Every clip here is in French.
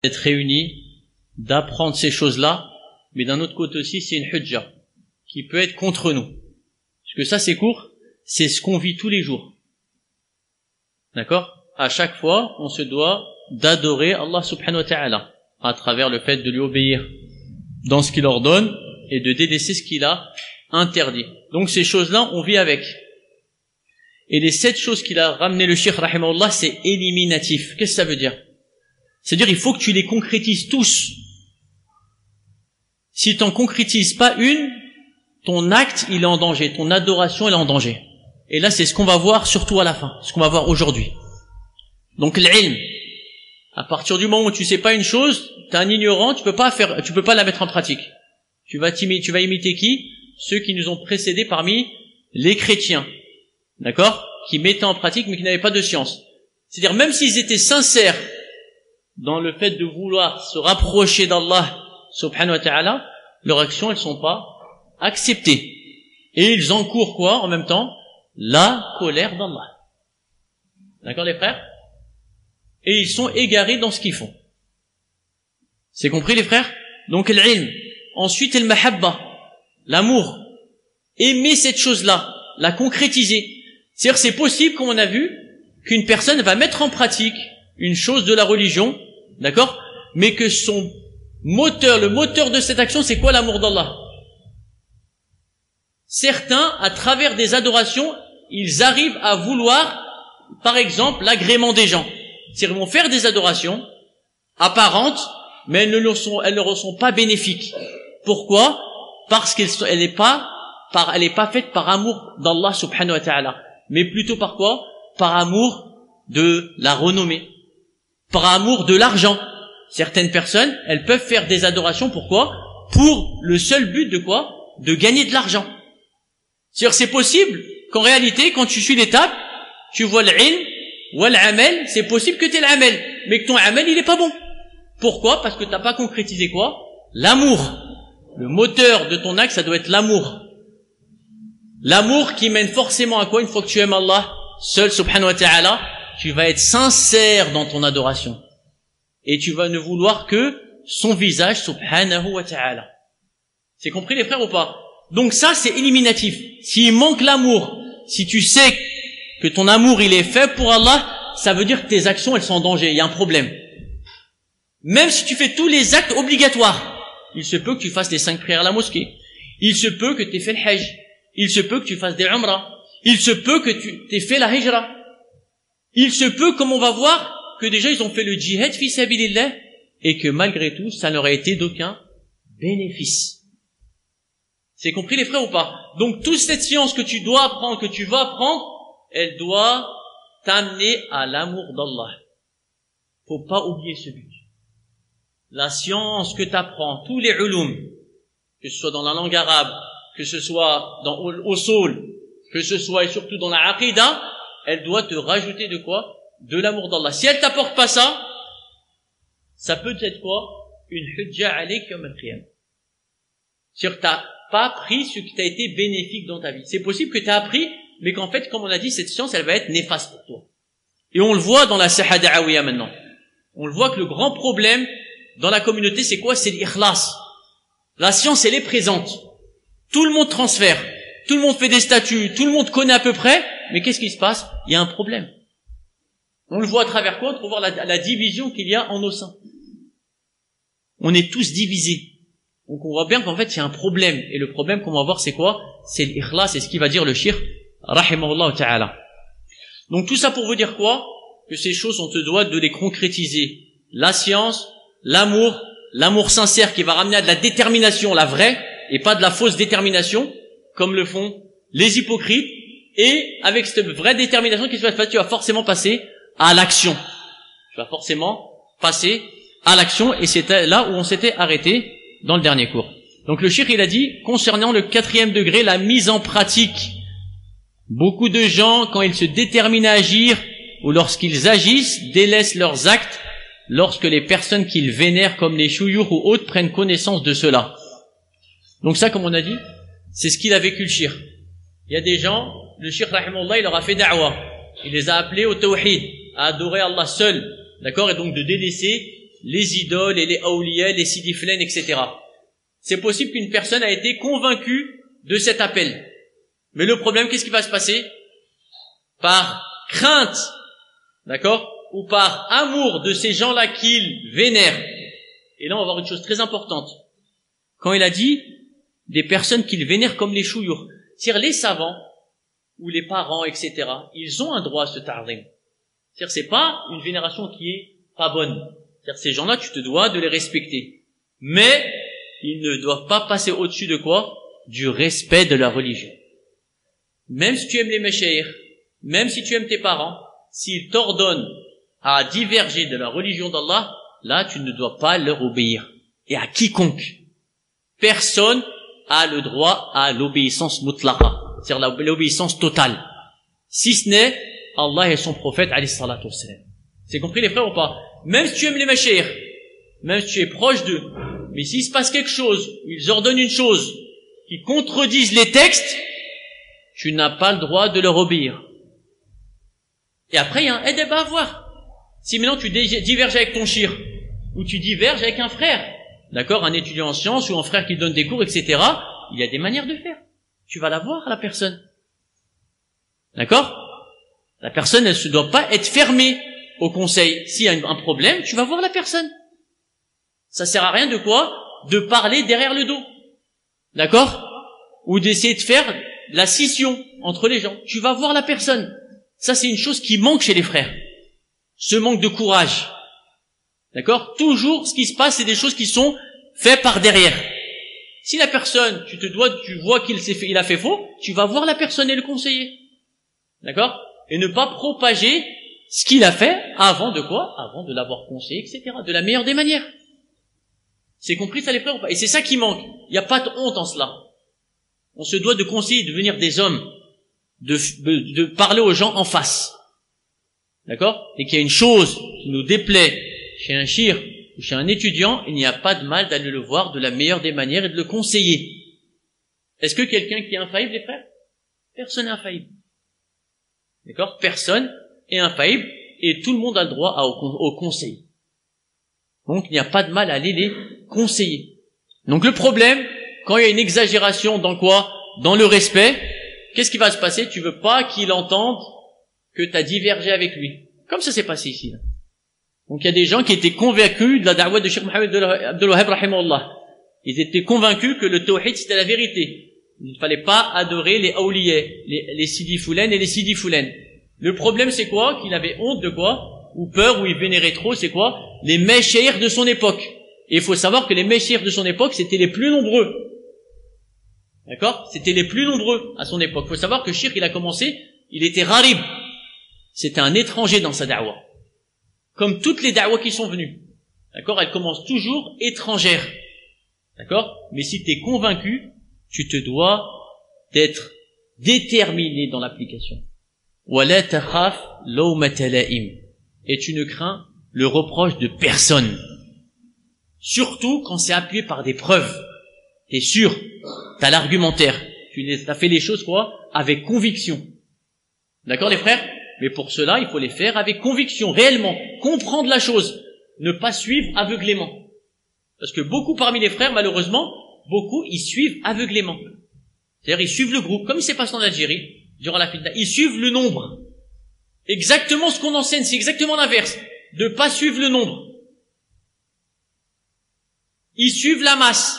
d'être réunis, d'apprendre ces choses-là, mais d'un autre côté aussi, c'est une hujja qui peut être contre nous. Parce que ça, ces cours, c'est ce qu'on vit tous les jours. D'accord? À chaque fois, on se doit d'adorer Allah subhanahu wa ta'ala à travers le fait de lui obéir dans ce qu'il ordonne et de délaisser ce qu'il a interdit. Donc ces choses-là, on vit avec. Et les 7 choses qu'il a ramené le cheikh rahimahullah, c'est éliminatif. Qu'est-ce que ça veut dire? C'est-à-dire, il faut que tu les concrétises tous. Si tu n'en concrétises pas une, ton acte, il est en danger. Ton adoration, elle est en danger. Et là, c'est ce qu'on va voir surtout à la fin. Ce qu'on va voir aujourd'hui. Donc, l'ilm. À partir du moment où tu sais pas une chose, t'es un ignorant, tu peux pas la mettre en pratique. Tu vas imiter qui? Ceux qui nous ont précédés parmi les chrétiens. D'accord? Qui mettaient en pratique, mais qui n'avaient pas de science. C'est-à-dire, même s'ils étaient sincères dans le fait de vouloir se rapprocher d'Allah subhanahu wa ta'ala, leurs actions, elles sont pas acceptées. Et ils encourent quoi, en même temps? La colère d'Allah. D'accord, les frères? Et ils sont égarés dans ce qu'ils font. C'est compris, les frères? Donc, l'ilm. Ensuite, le mahabba. L'amour. Aimer cette chose-là. La concrétiser. C'est-à-dire, c'est possible, comme on a vu, qu'une personne va mettre en pratique une chose de la religion, d'accord? Mais que son moteur, le moteur de cette action, c'est quoi? L'amour d'Allah. Certains, à travers des adorations, ils arrivent à vouloir, par exemple, l'agrément des gens. C'est-à-dire, ils vont faire des adorations apparentes, mais elles ne leur sont pas bénéfiques. Pourquoi? Parce qu'elle n'est pas faite par amour d'Allah subhanahu wa ta'ala. Mais plutôt par quoi? Par amour de la renommée. Par amour de l'argent. Certaines personnes, elles peuvent faire des adorations, pourquoi? Pour le seul but de quoi? De gagner de l'argent. C'est-à-dire, c'est possible qu'en réalité, quand tu suis l'étape, tu vois l'ilm, ou l'amal, c'est possible que tu aies l'amal, mais que ton amal, il est pas bon. Pourquoi? Parce que t'as pas concrétisé quoi? L'amour. Le moteur de ton acte, ça doit être l'amour. L'amour qui mène forcément à quoi? Une fois que tu aimes Allah, seul subhanahu wa ta'ala, tu vas être sincère dans ton adoration. Et tu vas ne vouloir que son visage subhanahu wa ta'ala. C'est compris, les frères, ou pas? Donc ça, c'est éliminatif. S'il manque l'amour, si tu sais que ton amour, il est fait pour Allah, ça veut dire que tes actions, elles sont en danger. Il y a un problème. Même si tu fais tous les actes obligatoires, il se peut que tu fasses les 5 prières à la mosquée. Il se peut que tu aies fait le hajj. Il se peut que tu fasses des umrah. Il se peut que tu aies fait la hijra. Il se peut, comme on va voir, que déjà ils ont fait le djihad fi sabilillah et que malgré tout, ça n'aurait été d'aucun bénéfice. C'est compris, les frères, ou pas? Donc toute cette science que tu dois apprendre, que tu vas apprendre, elle doit t'amener à l'amour d'Allah. Faut pas oublier ce but. La science que tu apprends, tous les ulum, que ce soit dans la langue arabe, que ce soit dans l'usul, que ce soit et surtout dans la aqida, elle doit te rajouter de quoi? De l'amour d'Allah. Si elle t'apporte pas ça, ça peut être quoi? Une hujja alayk yawm al-qiyamah. C'est-à-dire que t'as pas appris ce qui t'a été bénéfique dans ta vie. C'est possible que tu as appris, mais qu'en fait, comme on a dit, cette science, elle va être néfaste pour toi. Et on le voit dans la Saha Da'awiyya maintenant. On le voit que le grand problème dans la communauté, c'est quoi? C'est l'ikhlas. La science, elle est présente. Tout le monde transfère. Tout le monde fait des statuts. Tout le monde connaît à peu près. Mais qu'est-ce qui se passe? Il y a un problème. On le voit à travers quoi? On peut voir la division qu'il y a en nos seins. On est tous divisés. Donc on voit bien qu'en fait, il y a un problème. Et le problème qu'on va voir, c'est quoi? C'est l'ikhlas. C'est ce qui va dire le cheikh, rahimahullah ta'ala. Donc tout ça pour vous dire quoi? Que ces choses, on te doit de les concrétiser. La science, l'amour sincère qui va ramener à de la détermination, la vraie, et pas de la fausse détermination, comme le font les hypocrites. Et avec cette vraie détermination, qu'est-ce qui se passe? Tu vas forcément passer à l'action. Tu vas forcément passer à l'action, et c'était là où on s'était arrêté dans le dernier cours. Donc le cheikh, il a dit, concernant le 4e degré, la mise en pratique. Beaucoup de gens, quand ils se déterminent à agir, ou lorsqu'ils agissent, délaissent leurs actes, lorsque les personnes qu'ils vénèrent, comme les chouyours ou autres, prennent connaissance de cela. Donc ça, comme on a dit, c'est ce qu'il a vécu le cheikh. Il y a des gens, le cheikh rahimahullah, il leur a fait da'wa. Il les a appelés au tawhid, à adorer Allah seul. D'accord? Et donc de délaisser les idoles et les awliya, les sidiflen, etc. C'est possible qu'une personne a été convaincue de cet appel. Mais le problème, qu'est-ce qui va se passer? Par crainte, d'accord, ou par amour de ces gens-là qu'il vénère. Et là, on va voir une chose très importante. Quand il a dit des personnes qu'il vénère comme les chouyours, c'est-à-dire les savants ou les parents, etc., ils ont un droit à ce ta'zim. C'est-à-dire c'est pas une vénération qui est pas bonne. C'est-à-dire ces gens-là, tu te dois de les respecter. Mais ils ne doivent pas passer au-dessus de quoi? Du respect de la religion. Même si tu aimes les méchéirs, même si tu aimes tes parents, s'ils t'ordonnent à diverger de la religion d'Allah, là tu ne dois pas leur obéir. Et à quiconque. Personne a le droit à l'obéissance mutlaqa, c'est-à-dire l'obéissance totale. Si ce n'est Allah et son prophète, alayhi salatu wassalam. C'est compris les frères ou pas? Même si tu aimes les méchéirs, même si tu es proche d'eux, mais s'il se passe quelque chose, ils ordonnent une chose qui contredisent les textes, tu n'as pas le droit de leur obéir. Et après, il y a un débat à voir. Si maintenant tu diverges avec ton shir, ou tu diverges avec un frère, d'accord, un étudiant en sciences, ou un frère qui donne des cours, etc., il y a des manières de faire. Tu vas la voir, la personne. D'accord? La personne, elle ne doit pas être fermée au conseil. S'il y a un problème, tu vas voir la personne. Ça sert à rien de quoi? De parler derrière le dos. D'accord? Ou d'essayer de faire la scission entre les gens. Tu vas voir la personne. Ça, c'est une chose qui manque chez les frères. Ce manque de courage. D'accord? Toujours, ce qui se passe, c'est des choses qui sont faites par derrière. Si la personne, tu vois qu'il a fait faux, tu vas voir la personne et le conseiller. D'accord? Et ne pas propager ce qu'il a fait avant de quoi? Avant de l'avoir conseillé, etc. De la meilleure des manières. C'est compris ça les frères ou pas? Et c'est ça qui manque. Il n'y a pas de honte en cela. On se doit de conseiller, de devenir des hommes, de parler aux gens en face. D'accord? Et qu'il y a une chose qui nous déplaît chez un shir ou chez un étudiant, il n'y a pas de mal d'aller le voir de la meilleure des manières et de le conseiller. Est-ce que quelqu'un qui est infaillible, les frères? Personne n'est infaillible. D'accord? Personne est infaillible et tout le monde a le droit au conseil. Donc il n'y a pas de mal à aller les conseiller. Donc le problème, quand il y a une exagération dans quoi? Dans le respect, qu'est-ce qui va se passer? Tu veux pas qu'il entende que tu as divergé avec lui. Comme ça s'est passé ici. Là. Donc il y a des gens qui étaient convaincus de la da'wah de Cheikh Mohammed Abdul Wahhab rahimahullah. Ils étaient convaincus que le tawhid c'était la vérité. Il ne fallait pas adorer les awliya, les sidi foulen et les sidi foulen. Le problème c'est quoi? Qu'il avait honte de quoi? Ou peur, ou il vénérait trop, c'est quoi? Les méchéirs de son époque. Et il faut savoir que les méchéirs de son époque c'était les plus nombreux. D'accord? C'était les plus nombreux à son époque. Il faut savoir que Shirk il a commencé, il était gharib. C'était un étranger dans sa da'wah. Comme toutes les da'wahs qui sont venues. D'accord? Elles commencent toujours étrangères. D'accord? Mais si tu es convaincu, tu te dois d'être déterminé dans l'application. وَلَا تَخَافْ لَوْمَةَ لَائِمٍ. Et tu ne crains le reproche de personne. Surtout quand c'est appuyé par des preuves. T'es sûr, t'as l'argumentaire. Tu as fait les choses quoi? Avec conviction. D'accord les frères? Mais pour cela, il faut les faire avec conviction, réellement. Comprendre la chose. Ne pas suivre aveuglément. Parce que beaucoup parmi les frères, malheureusement, beaucoup, ils suivent aveuglément. C'est-à-dire, ils suivent le groupe, comme il s'est passé en Algérie, durant la fitna. Ils suivent le nombre. Exactement ce qu'on enseigne, c'est exactement l'inverse. De pas suivre le nombre. Ils suivent la masse.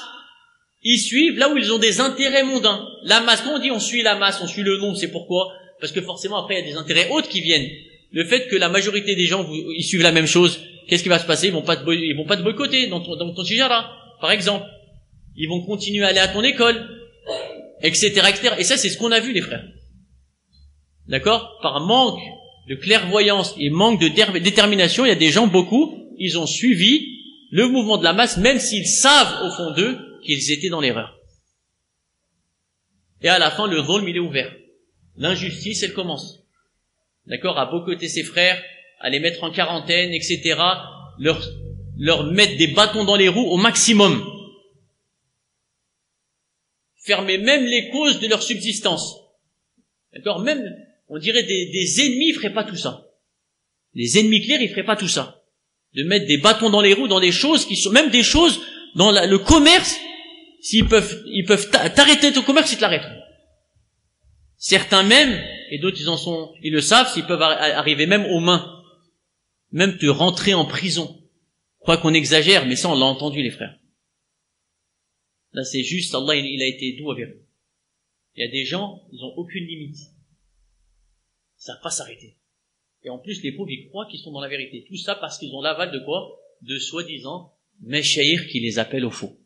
Ils suivent là où ils ont des intérêts mondains. La masse, quand on dit on suit la masse, on suit le nombre, c'est pourquoi? Parce que forcément après il y a des intérêts autres qui viennent. Le fait que la majorité des gens ils suivent la même chose, qu'est-ce qui va se passer? Ils vont pas te boycotter dans ton tijara, par exemple. Ils vont continuer à aller à ton école, etc., etc. Et ça c'est ce qu'on a vu les frères. D'accord? Par manque de clairvoyance et manque de détermination, il y a des gens, beaucoup, ils ont suivi le mouvement de la masse, même s'ils savent au fond d'eux qu'ils étaient dans l'erreur. Et à la fin, le dhulm, il est ouvert. L'injustice, elle commence. D'accord? À boycotter ses frères, à les mettre en quarantaine, etc. Leur mettre des bâtons dans les roues au maximum. Fermer même les causes de leur subsistance. D'accord? Même, on dirait des ennemis, ils feraient pas tout ça. Les ennemis clairs, ils feraient pas tout ça. de mettre des bâtons dans les roues, dans des choses qui sont, même des choses, dans le commerce, ils peuvent t'arrêter ton commerce, ils te l'arrêtent. Certains même, et d'autres ils le savent, s'ils peuvent arriver même aux mains, même te rentrer en prison. Je crois qu'on exagère, mais ça on l'a entendu les frères. Là c'est juste, Allah il a été doux avec eux. Il y a des gens, ils ont aucune limite. Ils savent pas s'arrêter. Et en plus les pauvres ils croient qu'ils sont dans la vérité. Tout ça parce qu'ils ont l'aval de quoi? De soi-disant méchaïr qui les appellent au faux.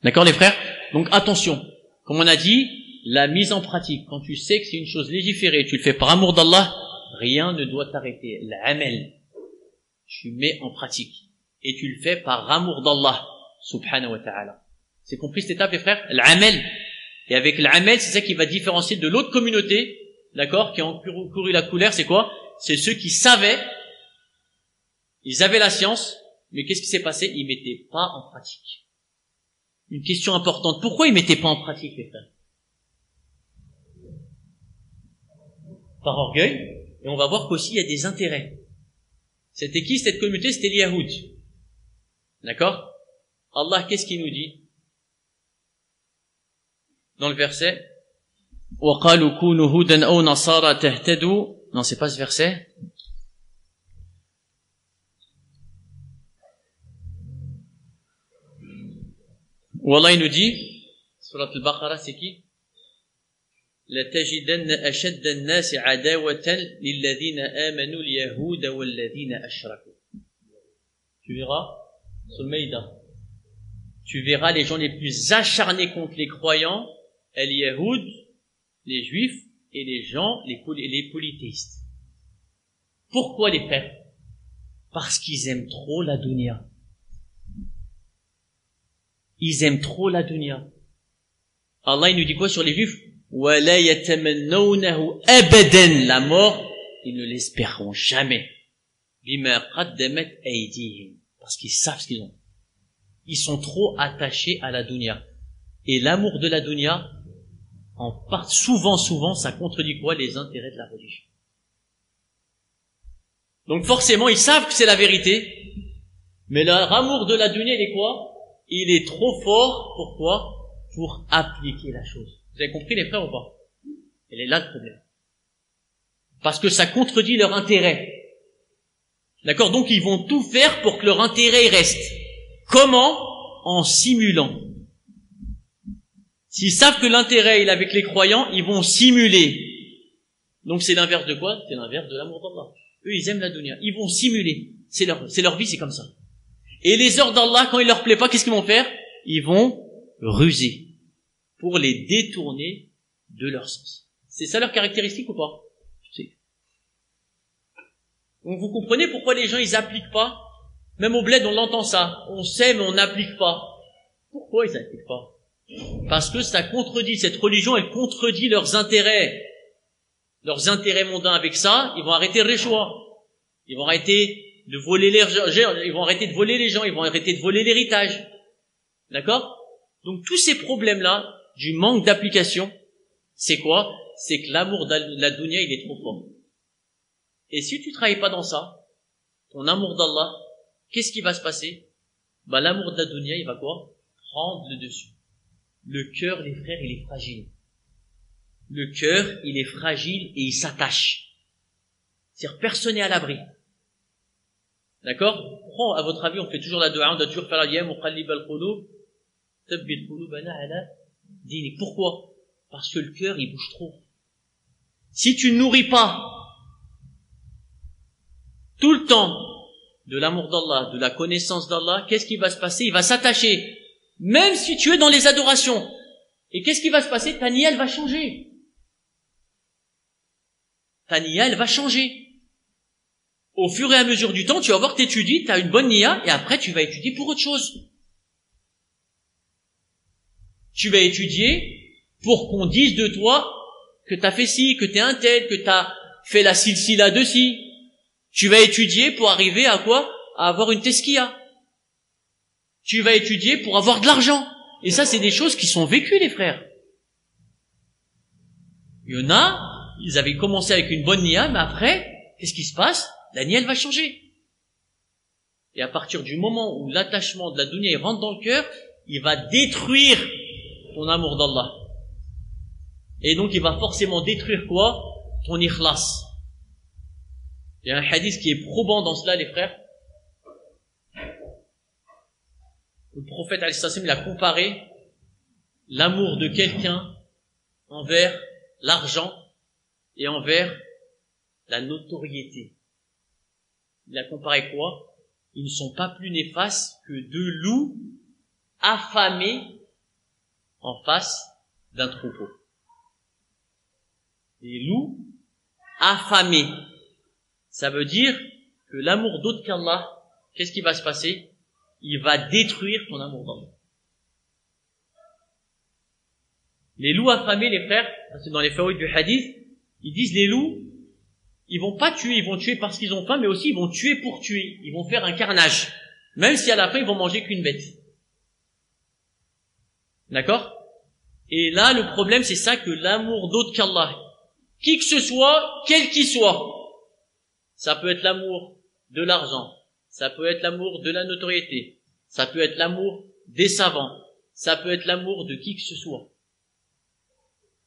D'accord les frères? Donc attention, comme on a dit, la mise en pratique, quand tu sais que c'est une chose légiférée, tu le fais par amour d'Allah, rien ne doit t'arrêter. L'amal, tu mets en pratique. Et tu le fais par amour d'Allah, subhanahu wa ta'ala. C'est compris cette étape les frères? L'amal. Et avec l'amal, c'est ça qui va différencier de l'autre communauté, d'accord, qui ont couru la couleur, c'est quoi? C'est ceux qui savaient, ils avaient la science, mais qu'est-ce qui s'est passé? Ils mettaient pas en pratique. Une question importante, pourquoi ils mettaient pas en pratique les frères? Par orgueil, et on va voir qu'aussi il y a des intérêts. C'était qui cette communauté? C'était les Yahoud. D'accord? Allah, qu'est-ce qu'il nous dit? Dans le verset, وَقَالُوا كُونُوا هُودًا أَوْ نَصَارَى تَهْتَدُوا. Non, c'est pas ce verset. Où Allah il nous dit, Surat al-Baqarah, c'est qui? لَتَجِدَنَّ أَشَدَّ النَّاسِ عَدَاوَةً لِلَّذِينَ آمَنُوا الْيَهُودَ وَالَّذِينَ أَشْرَكُوا. Tu verras, sur le Maïda, tu verras les gens les plus acharnés contre les croyants, les Yahoud, les Juifs, et les gens, les polythéistes. Pourquoi les frères? Parce qu'ils aiment trop la dunya. Ils aiment trop la dunya. Allah il nous dit quoi sur les Juifs? وَلَا يَتَمَنَّوْنَهُ أَبَدًا. La mort, ils ne l'espéreront jamais. بِمَا قَدَّمَتْ أَيْدِيهِمْ. Parce qu'ils savent ce qu'ils ont. Ils sont trop attachés à la dunya. Et l'amour de la dunya, souvent, ça contredit quoi? Les intérêts de la religion. Donc forcément, ils savent que c'est la vérité, mais leur amour de la dunya, il est quoi? Il est trop fort. Pourquoi? Pour appliquer la chose. Vous avez compris les frères ou pas? Il est là le problème. Parce que ça contredit leur intérêt. D'accord? Donc ils vont tout faire pour que leur intérêt reste. Comment? En simulant. S'ils savent que l'intérêt il est avec les croyants, ils vont simuler. Donc c'est l'inverse de quoi? C'est l'inverse de l'amour d'Allah. Eux, ils aiment la dunya. Ils vont simuler. C'est leur vie, c'est comme ça. Et les ordres d'Allah, quand il leur plaît pas, qu'est-ce qu'ils vont faire? Ils vont ruser pour les détourner de leur sens. C'est ça leur caractéristique ou pas? Donc vous comprenez pourquoi les gens ils appliquent pas? Même au bled on l'entend ça. On sait mais on n'applique pas. Pourquoi ils n'appliquent pas? Parce que ça contredit, cette religion elle contredit leurs intérêts. Leurs intérêts mondains avec ça, ils vont arrêter les choix. Ils vont arrêter de voler les gens, ils vont arrêter de voler les gens, ils vont arrêter de voler l'héritage. D'accord? Donc tous ces problèmes-là, du manque d'application, c'est quoi? C'est que l'amour de la dunya, il est trop fort. Et si tu travailles pas dans ça, ton amour d'Allah, qu'est-ce qui va se passer? L'amour de la dunya, il va quoi? Prendre le dessus. Le cœur, les frères, il est fragile. Le cœur, il est fragile et il s'attache. C'est-à-dire, personne n'est à l'abri. D'accord? Pourquoi, à votre avis, on fait toujours la dua, on doit toujours faire la dua, muqallib al-qulub, thabbit qulubana ala dinik. Pourquoi? Parce que le cœur, il bouge trop. Si tu ne nourris pas tout le temps de l'amour d'Allah, de la connaissance d'Allah, qu'est-ce qui va se passer? Il va s'attacher. Même si tu es dans les adorations. Et qu'est-ce qui va se passer? Ta niya, elle va changer. Ta niya, elle va changer. Au fur et à mesure du temps, tu vas voir que tu étudies, tu as une bonne niya, et après tu vas étudier pour autre chose. Tu vas étudier pour qu'on dise de toi que tu as fait ci, que tu es un tel, que tu as fait la silsila de ci. Tu vas étudier pour arriver à quoi? À avoir une teskia. Tu vas étudier pour avoir de l'argent. Et ça, c'est des choses qui sont vécues, les frères. Il y en a, ils avaient commencé avec une bonne niya, mais après, qu'est-ce qui se passe? La niya, elle va changer. Et à partir du moment où l'attachement de la dunya il rentre dans le cœur, il va détruire ton amour d'Allah. Et donc il va forcément détruire quoi? Ton ikhlas. Il y a un hadith qui est probant dans cela, les frères. Le prophète alayhi salam, il a comparé l'amour de quelqu'un envers l'argent et envers la notoriété. Il a comparé quoi? Ils ne sont pas plus néfastes que deux loups affamés en face d'un troupeau. Les loups affamés. Ça veut dire que l'amour d'autre qu'Allah, qu'est-ce qui va se passer? Il va détruire ton amour d'Allah. Les loups affamés, les frères, c'est dans les faouïds du hadith, ils disent les loups, ils vont pas tuer, ils vont tuer parce qu'ils ont faim, mais aussi ils vont tuer pour tuer. Ils vont faire un carnage. Même si à la fin ils vont manger qu'une bête. D'accord? Et là, le problème, c'est ça, que l'amour d'autre qu'Allah, qui que ce soit, quel qu'il soit, ça peut être l'amour de l'argent, ça peut être l'amour de la notoriété, ça peut être l'amour des savants, ça peut être l'amour de qui que ce soit.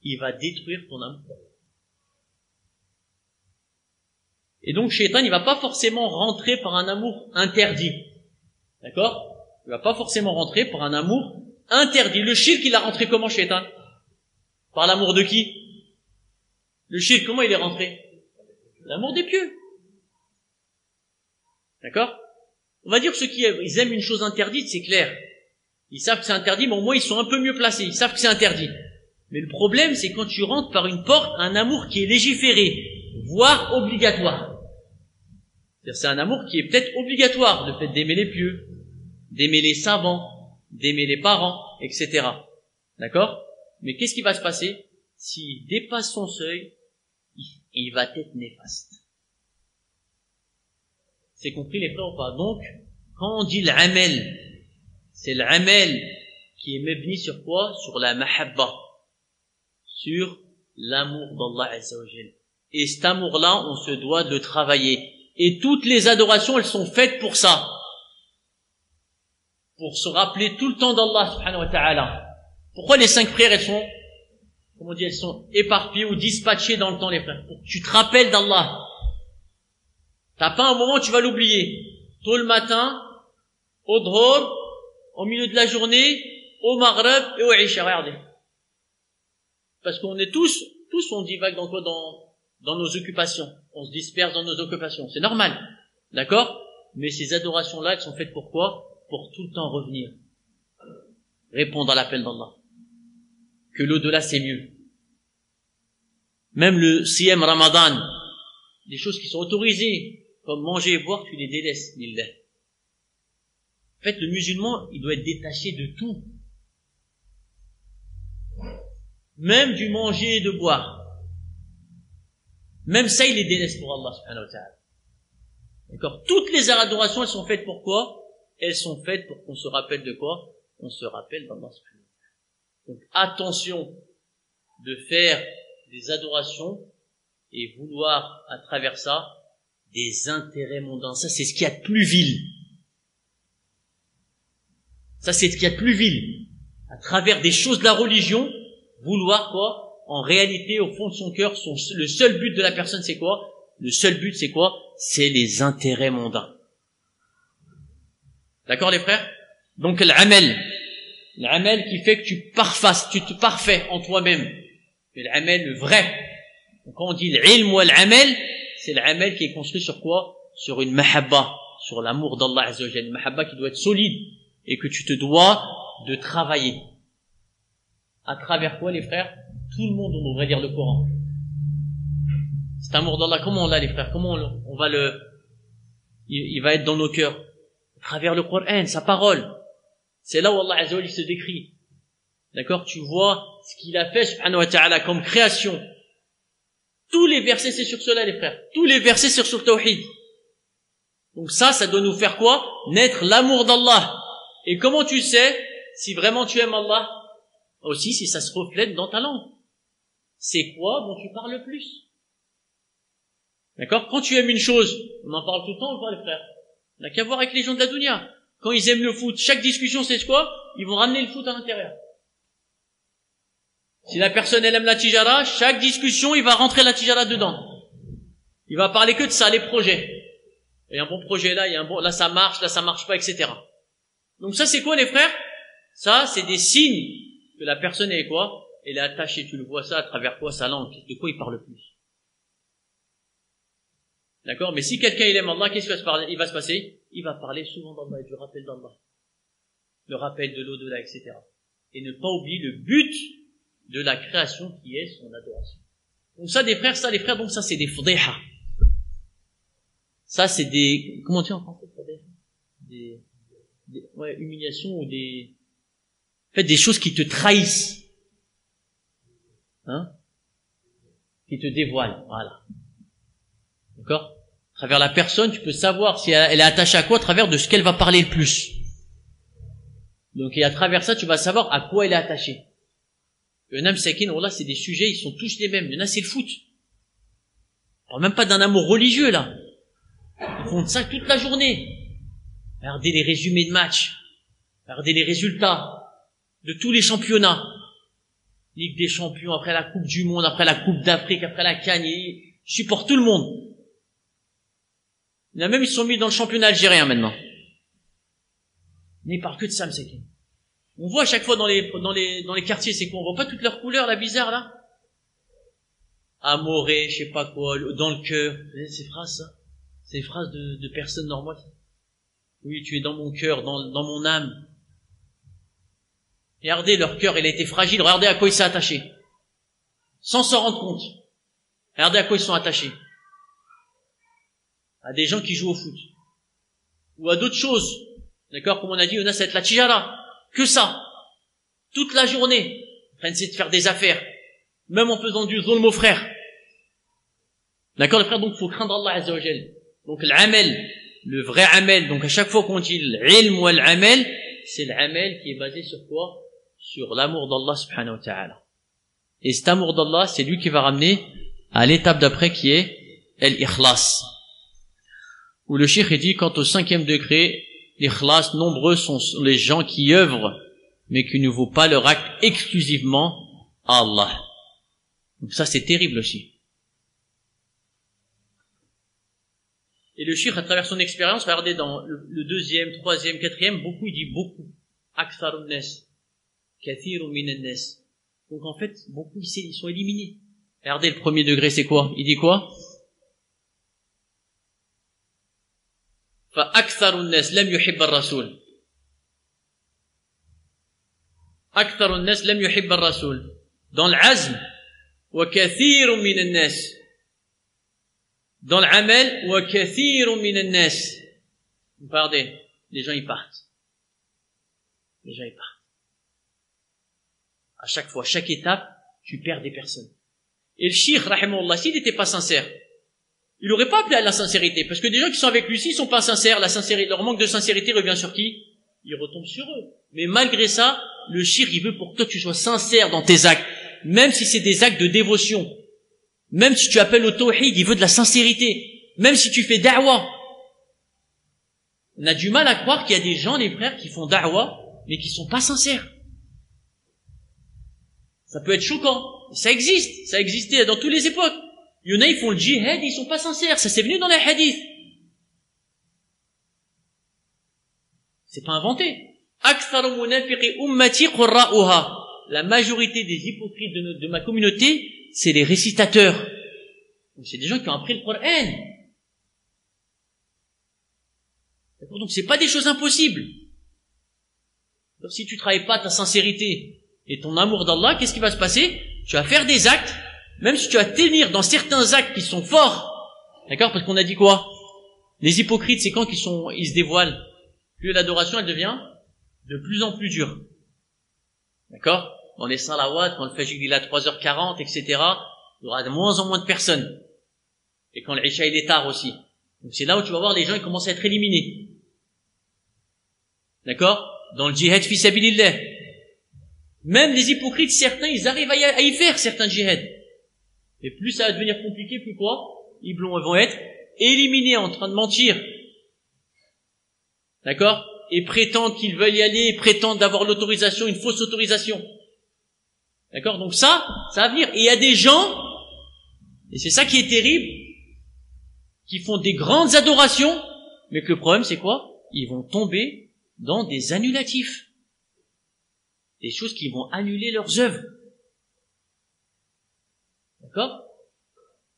Il va détruire ton amour. Et donc, Shaitan, il va pas forcément rentrer par un amour interdit. D'accord? Il va pas forcément rentrer par un amour interdit. Le shirk, il a rentré comment, Shaitan? Par l'amour de qui? Le shirk, comment il est rentré? L'amour des pieux. D'accord? On va dire ceux qui ils aiment une chose interdite, c'est clair. Ils savent que c'est interdit, mais au moins ils sont un peu mieux placés. Ils savent que c'est interdit. Mais le problème, c'est quand tu rentres par une porte, un amour qui est légiféré, voire obligatoire. C'est-à-dire, c'est un amour qui est peut-être obligatoire, le fait d'aimer les pieux, d'aimer les savants, d'aimer les parents, etc. D'accord? Mais qu'est-ce qui va se passer? S'il dépasse son seuil, il va être néfaste. C'est compris, les frères, ou pas? Donc, quand on dit l'amel, c'est l'amel qui est mebni sur quoi? Sur la mahabba, sur l'amour d'Allah Azza wa Jal. Et cet amour-là, on se doit de le travailler. Et toutes les adorations, elles sont faites pour ça. Pour se rappeler tout le temps d'Allah subhanahu wa ta'ala. Pourquoi les 5 prières, elles sont, comment on dit, elles sont éparpillées ou dispatchées dans le temps, les frères? Pour que tu te rappelles d'Allah. T'as pas un moment où tu vas l'oublier. Tôt le matin, au dhur, au milieu de la journée, au maghrib et au isha. Regardez. Parce qu'on est tous on divague dans quoi? Dans nos occupations. On se disperse dans nos occupations. C'est normal. D'accord? Mais ces adorations-là, elles sont faites pour quoi? Pour tout le temps revenir. Répondre à l'appel d'Allah. Que l'au-delà, c'est mieux. Même le siyam Ramadan, des choses qui sont autorisées, comme manger et boire, tu les délaisses, lillah. En fait, le musulman, il doit être détaché de tout. Même du manger et de boire. Même ça, il les délaisse pour Allah subhanahu wa ta'ala. D'accord? Toutes les adorations, elles sont faites pour quoi? Elles sont faites pour qu'on se rappelle de quoi? On se rappelle d'Allah subhanahu wa ta'ala. Donc, attention de faire des adorations et vouloir, à travers ça, des intérêts mondains. Ça, c'est ce qu'il y a de plus vil. Ça, c'est ce qu'il y a de plus vil. À travers des choses de la religion, vouloir quoi? En réalité, au fond de son cœur, le seul but de la personne, c'est quoi? Le seul but, c'est quoi? C'est les intérêts mondains. D'accord, les frères? Donc, l'amel qui fait que tu te parfais en toi-même. Et l'amel, le vrai. Donc, quand on dit l'ilm ou l'amel, c'est l'amel qui est construit sur quoi? Sur une mahabba, sur l'amour d'Allah Azza wa Jalla. Une mahabba qui doit être solide et que tu te dois de travailler. À travers quoi, les frères? Tout le monde, on devrait lire le Coran. Cet amour d'Allah, comment on l'a, les frères? Comment on va il va être dans nos cœurs? À travers le Coran, sa parole. C'est là où Allah Azza wa Jalla se décrit. D'accord? Tu vois ce qu'il a fait, subhanahu wa ta'ala, comme création. Tous les versets, c'est sur cela, les frères. Tous les versets, c'est sur Tawhid. Donc ça doit nous faire quoi? Naître l'amour d'Allah. Et comment tu sais si vraiment tu aimes Allah? Aussi, si ça se reflète dans ta langue. C'est quoi dont tu parles le plus? D'accord? Quand tu aimes une chose, on en parle tout le temps ou pas, les frères? On n'a qu'à voir avec les gens de la dunya. Quand ils aiment le foot, chaque discussion, c'est quoi? Ils vont ramener le foot à l'intérieur. Si la personne, elle aime la tijara, chaque discussion, il va rentrer la tijara dedans. Il va parler que de ça, les projets. Il y a un bon projet là, il y a un bon, là ça marche pas, etc. Donc ça, c'est quoi, les frères? Ça, c'est des signes que la personne est quoi? Elle est attachée. Tu le vois ça à travers quoi? Sa langue. De quoi il parle plus? D'accord? Mais si quelqu'un il aime Allah, qu'est-ce qu'il va se passer? Il va parler souvent d'Allah et du rappel d'Allah. Le rappel de l'au-delà, etc. Et ne pas oublier le but de la création qui est son adoration. Donc ça, les frères, donc ça c'est des fadiha. Ça c'est des, comment dire en français, des humiliations ou des, en fait, des choses qui te trahissent. Hein? Qui te dévoilent. Voilà. D'accord? À travers la personne, tu peux savoir si elle est attachée à quoi à travers de ce qu'elle va parler le plus. Donc, et à travers ça, tu vas savoir à quoi elle est attachée. Un âme sakin, là, c'est des sujets, ils sont tous les mêmes. Il y en a, c'est le foot. On parle même pas d'un amour religieux, là. Ils font ça toute la journée. Regardez les résumés de matchs. Regardez les résultats de tous les championnats. Ligue des champions, après la Coupe du Monde, après la Coupe d'Afrique, après la CAN. Ils supportent tout le monde. Il y en a même, ils sont mis dans le championnat algérien maintenant. Mais ils parlent que de ça, c'est qui. On voit à chaque fois dans les quartiers, c'est quoi? On voit pas toutes leurs couleurs, là, bizarres, là? Amoré, je sais pas quoi, dans le cœur. Vous voyez ces phrases, ça? Ces phrases de personnes normales. Oui, tu es dans mon cœur, dans mon âme. Regardez, leur cœur, il a été fragile. Regardez à quoi il s'est attaché. Sans s'en rendre compte. Regardez à quoi ils sont attachés. À des gens qui jouent au foot. Ou à d'autres choses. D'accord? Comme on a dit, on a cette la tijara. Que ça. Toute la journée. En train d'essayer de faire des affaires. Même en faisant du zulm aux frères. D'accord, les frères? Donc, il faut craindre Allah Azza wa Jal. Donc, l'amel. Le vrai amel. Donc, à chaque fois qu'on dit l'ilm ou l'amel, c'est l'amel qui est basé sur quoi? Sur l'amour d'Allah subhanahu wa ta'ala. Et cet amour d'Allah, c'est lui qui va ramener à l'étape d'après qui est l'ikhlas. Où le cheikh dit, quant au 5e degré, l'ikhlas, nombreux sont les gens qui œuvrent, mais qui ne vouent pas leur acte exclusivement à Allah. Donc ça, c'est terrible aussi. Et le cheikh, à travers son expérience, regardez dans le 2e, 3e, 4e, beaucoup, il dit beaucoup. Aktharun nas, kathirun minan nas. Donc en fait, beaucoup, ils sont éliminés. Regardez, le 1er degré, c'est quoi? Il dit quoi? فأكثر الناس لم يحب الرسول أكثر الناس لم يحب الرسول dans العزم وكثير من الناس dans العمل وكثير من الناس. Regardez, les gens ils partent. Les gens ils partent. À chaque fois, chaque étape, tu perds des personnes. Et le cheikh, rahimahullah, s'il n'était pas sincère, il n'aurait pas appelé à la sincérité, parce que des gens qui sont avec lui, s'ils sont pas sincères, la sincérité, leur manque de sincérité revient sur qui? Il retombe sur eux. Mais malgré ça, le shirk, il veut pour que toi tu sois sincère dans tes actes, même si c'est des actes de dévotion, même si tu appelles au tawhid, il veut de la sincérité, même si tu fais da'wa. On a du mal à croire qu'il y a des gens, les frères, qui font da'wa, mais qui sont pas sincères. Ça peut être choquant. Ça existe. Ça existait dans toutes les époques. Il y en a, ils font le djihad et ils sont pas sincères. Ça c'est venu dans les hadiths. C'est pas inventé. La majorité des hypocrites de ma communauté, c'est les récitateurs. Donc c'est des gens qui ont appris le Coran. D'accord? Donc c'est pas des choses impossibles. Donc si tu travailles pas ta sincérité et ton amour d'Allah, qu'est-ce qui va se passer? Tu vas faire des actes, même si tu vas tenir dans certains actes qui sont forts. D'accord? Parce qu'on a dit quoi? Les hypocrites, c'est quand ils se dévoilent. Plus l'adoration, elle devient de plus en plus dure. D'accord? Dans les salawats, quand le fajr il est à 3h40, etc., il y aura de moins en moins de personnes. Et quand l'isha il est tard aussi. Donc c'est là où tu vas voir les gens, ils commencent à être éliminés. D'accord? Dans le djihad fi sabilillah. Même les hypocrites, certains, ils arrivent à y faire certains djihad. Et plus ça va devenir compliqué, plus quoi? Ils vont être éliminés en train de mentir. d'accord, et prétendent qu'ils veulent y aller, et prétendent d'avoir l'autorisation, une fausse autorisation. D'accord? Donc ça va venir. Et il y a des gens, et c'est ça qui est terrible, qui font des grandes adorations, mais que le problème c'est quoi? Ils vont tomber dans des annulatifs. Des choses qui vont annuler leurs œuvres. D'accord?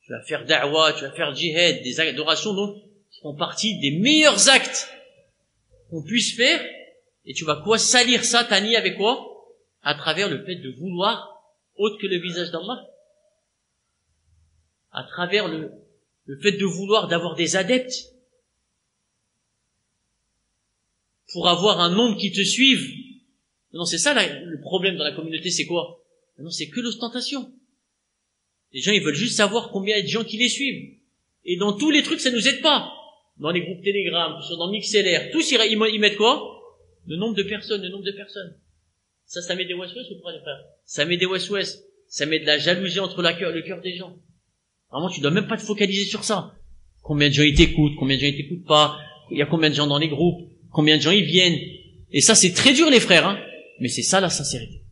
Tu vas faire da'wa, tu vas faire djihad, des adorations donc qui font partie des meilleurs actes qu'on puisse faire, et tu vas quoi? Salir ça, t'annier avec quoi? À travers le fait de vouloir autre que le visage d'Allah. À travers le fait de vouloir d'avoir des adeptes. Pour avoir un nombre qui te suive. Non, c'est ça le problème dans la communauté, c'est quoi? Non, c'est que l'ostentation. Les gens, ils veulent juste savoir combien il y a de gens qui les suivent. Et dans tous les trucs, ça nous aide pas. Dans les groupes Telegram, dans MixLR, tous ils mettent quoi? Le nombre de personnes, le nombre de personnes. Ça met des waswas ou pas, les frères? Ça met des waswas. Ça met de la jalousie entre le cœur des gens. Vraiment, tu dois même pas te focaliser sur ça. Combien de gens ils t'écoutent, combien de gens ils t'écoutent pas, il y a combien de gens dans les groupes, combien de gens ils viennent. Et ça, c'est très dur, les frères, hein. Mais c'est ça la sincérité.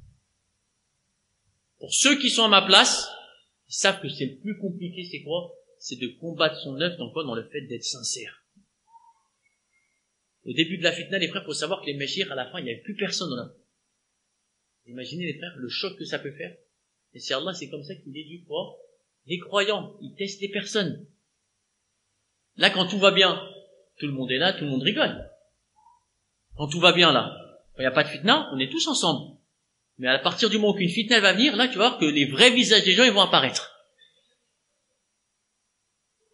Pour ceux qui sont à ma place, ils savent que c'est le plus compliqué, c'est quoi? C'est de combattre son œuvre dans quoi? Dans le fait d'être sincère. Au début de la fitna, les frères, faut savoir que les méchirs, à la fin, il n'y avait plus personne dans la. Imaginez, les frères, le choc que ça peut faire. Et c'est Allah, c'est comme ça qu'il éduque quoi? Les croyants. Il teste les personnes. Là, quand tout va bien, tout le monde est là, tout le monde rigole. Quand tout va bien, là, quand il n'y a pas de fitna, on est tous ensemble. Mais à partir du moment qu'une fitna va venir, là, tu vas voir que les vrais visages des gens, ils vont apparaître.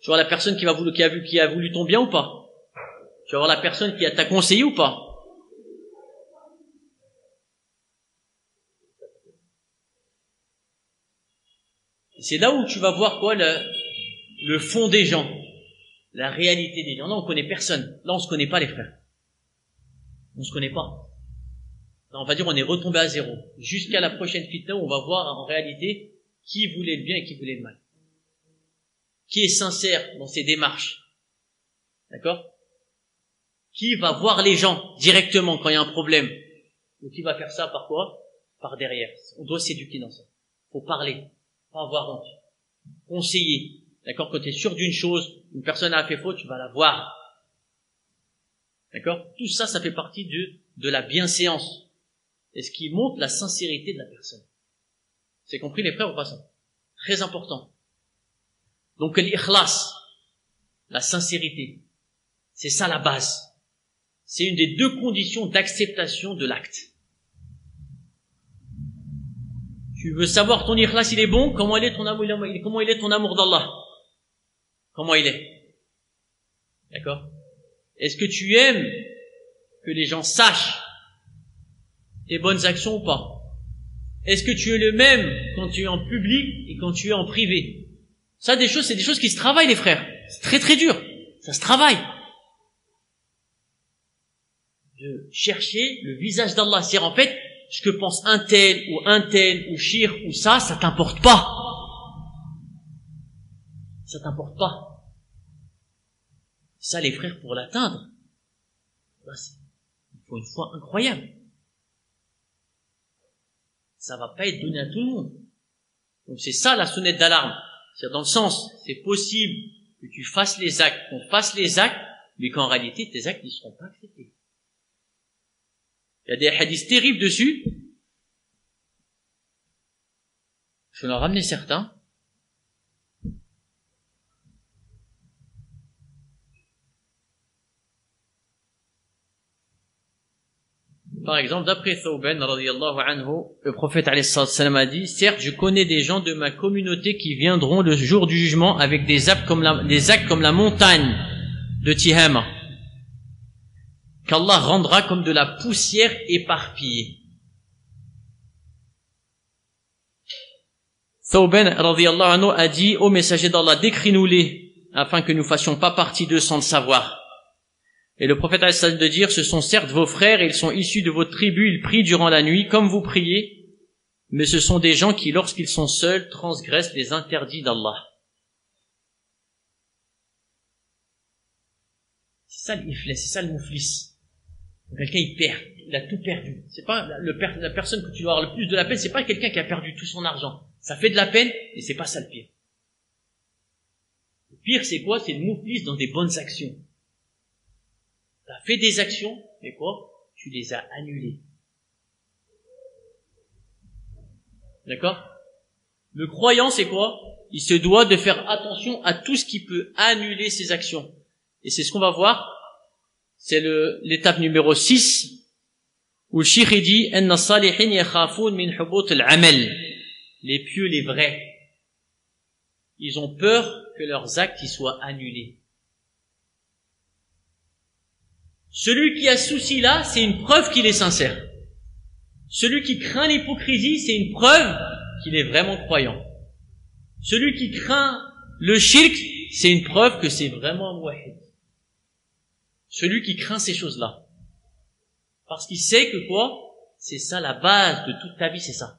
Tu vois la personne qui a voulu ton bien ou pas? Tu vas voir la personne qui t'a conseillé ou pas? Et c'est là où tu vas voir quoi, le fond des gens. La réalité des gens. Là, on connaît personne. Là, on se connaît pas, les frères. On se connaît pas. Là, on va dire, on est retombé à zéro. Jusqu'à la prochaine fitna où on va voir en réalité qui voulait le bien et qui voulait le mal. Qui est sincère dans ses démarches. D'accord? Qui va voir les gens directement quand il y a un problème. Ou qui va faire ça par quoi? Par derrière. On doit s'éduquer dans ça. Faut parler. Pas avoir honte. Conseiller. D'accord? Quand tu es sûr d'une chose, une personne a fait faute, tu vas la voir. D'accord? Tout ça, ça fait partie de la bienséance. Et ce qui montre la sincérité de la personne. C'est compris, les frères, ou pas ça? Très important. Donc, l'ikhlas, la sincérité, c'est ça la base. C'est une des deux conditions d'acceptation de l'acte. Tu veux savoir ton ikhlas, il est bon, comment il est ton amour d'Allah? Comment il est? D'accord? Est-ce que tu aimes que les gens sachent tes bonnes actions ou pas? Est-ce que tu es le même quand tu es en public et quand tu es en privé? Ça, c'est des choses qui se travaillent, les frères. C'est très très dur. Ça se travaille. De chercher le visage d'Allah. C'est-à-dire, en fait, ce que pense un tel ou shir ou ça t'importe pas. Ça t'importe pas. Ça, les frères, pour l'atteindre, là, il faut une foi incroyable. Ça va pas être donné à tout le monde. Donc c'est ça la sonnette d'alarme. C'est-à-dire dans le sens, c'est possible que tu fasses les actes, qu'on fasse les actes, mais qu'en réalité, tes actes ne seront pas acceptés. Il y a des hadiths terribles dessus. Je vais en ramener certains. Par exemple, d'après Thawban, radiyallahu anhu, le prophète alayhi salam a dit, certes, je connais des gens de ma communauté qui viendront le jour du jugement avec des actes comme la montagne de Tihama, qu'Allah rendra comme de la poussière éparpillée. Thawban, radiyallahu anhu, a dit, ô messager d'Allah, décris-nous-les, afin que nous fassions pas partie d'eux sans le savoir. Et le prophète a essayé de dire, ce sont certes vos frères et ils sont issus de votre tribu, ils prient durant la nuit comme vous priez, mais ce sont des gens qui, lorsqu'ils sont seuls, transgressent les interdits d'Allah. C'est ça l'iflas, c'est ça le mouflis. Quelqu'un, il perd. Il a tout perdu. C'est pas la personne que tu dois avoir le plus de la peine, c'est pas quelqu'un qui a perdu tout son argent. Ça fait de la peine, et c'est pas ça le pire. Le pire, c'est quoi? C'est le mouflis dans des bonnes actions. T'as fait des actions, mais quoi? Tu les as annulées. D'accord? Le croyant, c'est quoi? Il se doit de faire attention à tout ce qui peut annuler ses actions. Et c'est ce qu'on va voir. C'est l'étape numéro 6, où le cheikh dit « Anna salihin yakhafoun min hubut al-amal » Les pieux, les vrais, ils ont peur que leurs actes y soient annulés. Celui qui a ce souci-là, c'est une preuve qu'il est sincère. Celui qui craint l'hypocrisie, c'est une preuve qu'il est vraiment croyant. Celui qui craint le shirk, c'est une preuve que c'est vraiment un muwahhid. Celui qui craint ces choses-là. Parce qu'il sait que quoi? C'est ça la base de toute ta vie, c'est ça.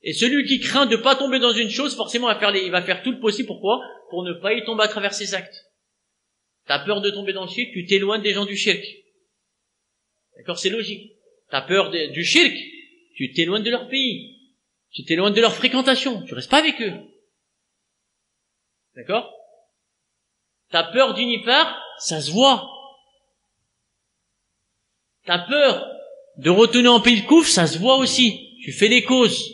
Et celui qui craint de pas tomber dans une chose, forcément il va faire tout le possible. Pourquoi? Pour ne pas y tomber à travers ses actes. T'as peur de tomber dans le shirk, tu t'éloignes des gens du shirk. D'accord? C'est logique. T'as peur du shirk, tu t'éloignes de leur pays. Tu t'éloignes de leur fréquentation. Tu restes pas avec eux. D'accord? T'as peur du nifaq, ça se voit. T'as peur de retourner en pays de kouf, ça se voit aussi. Tu fais les causes.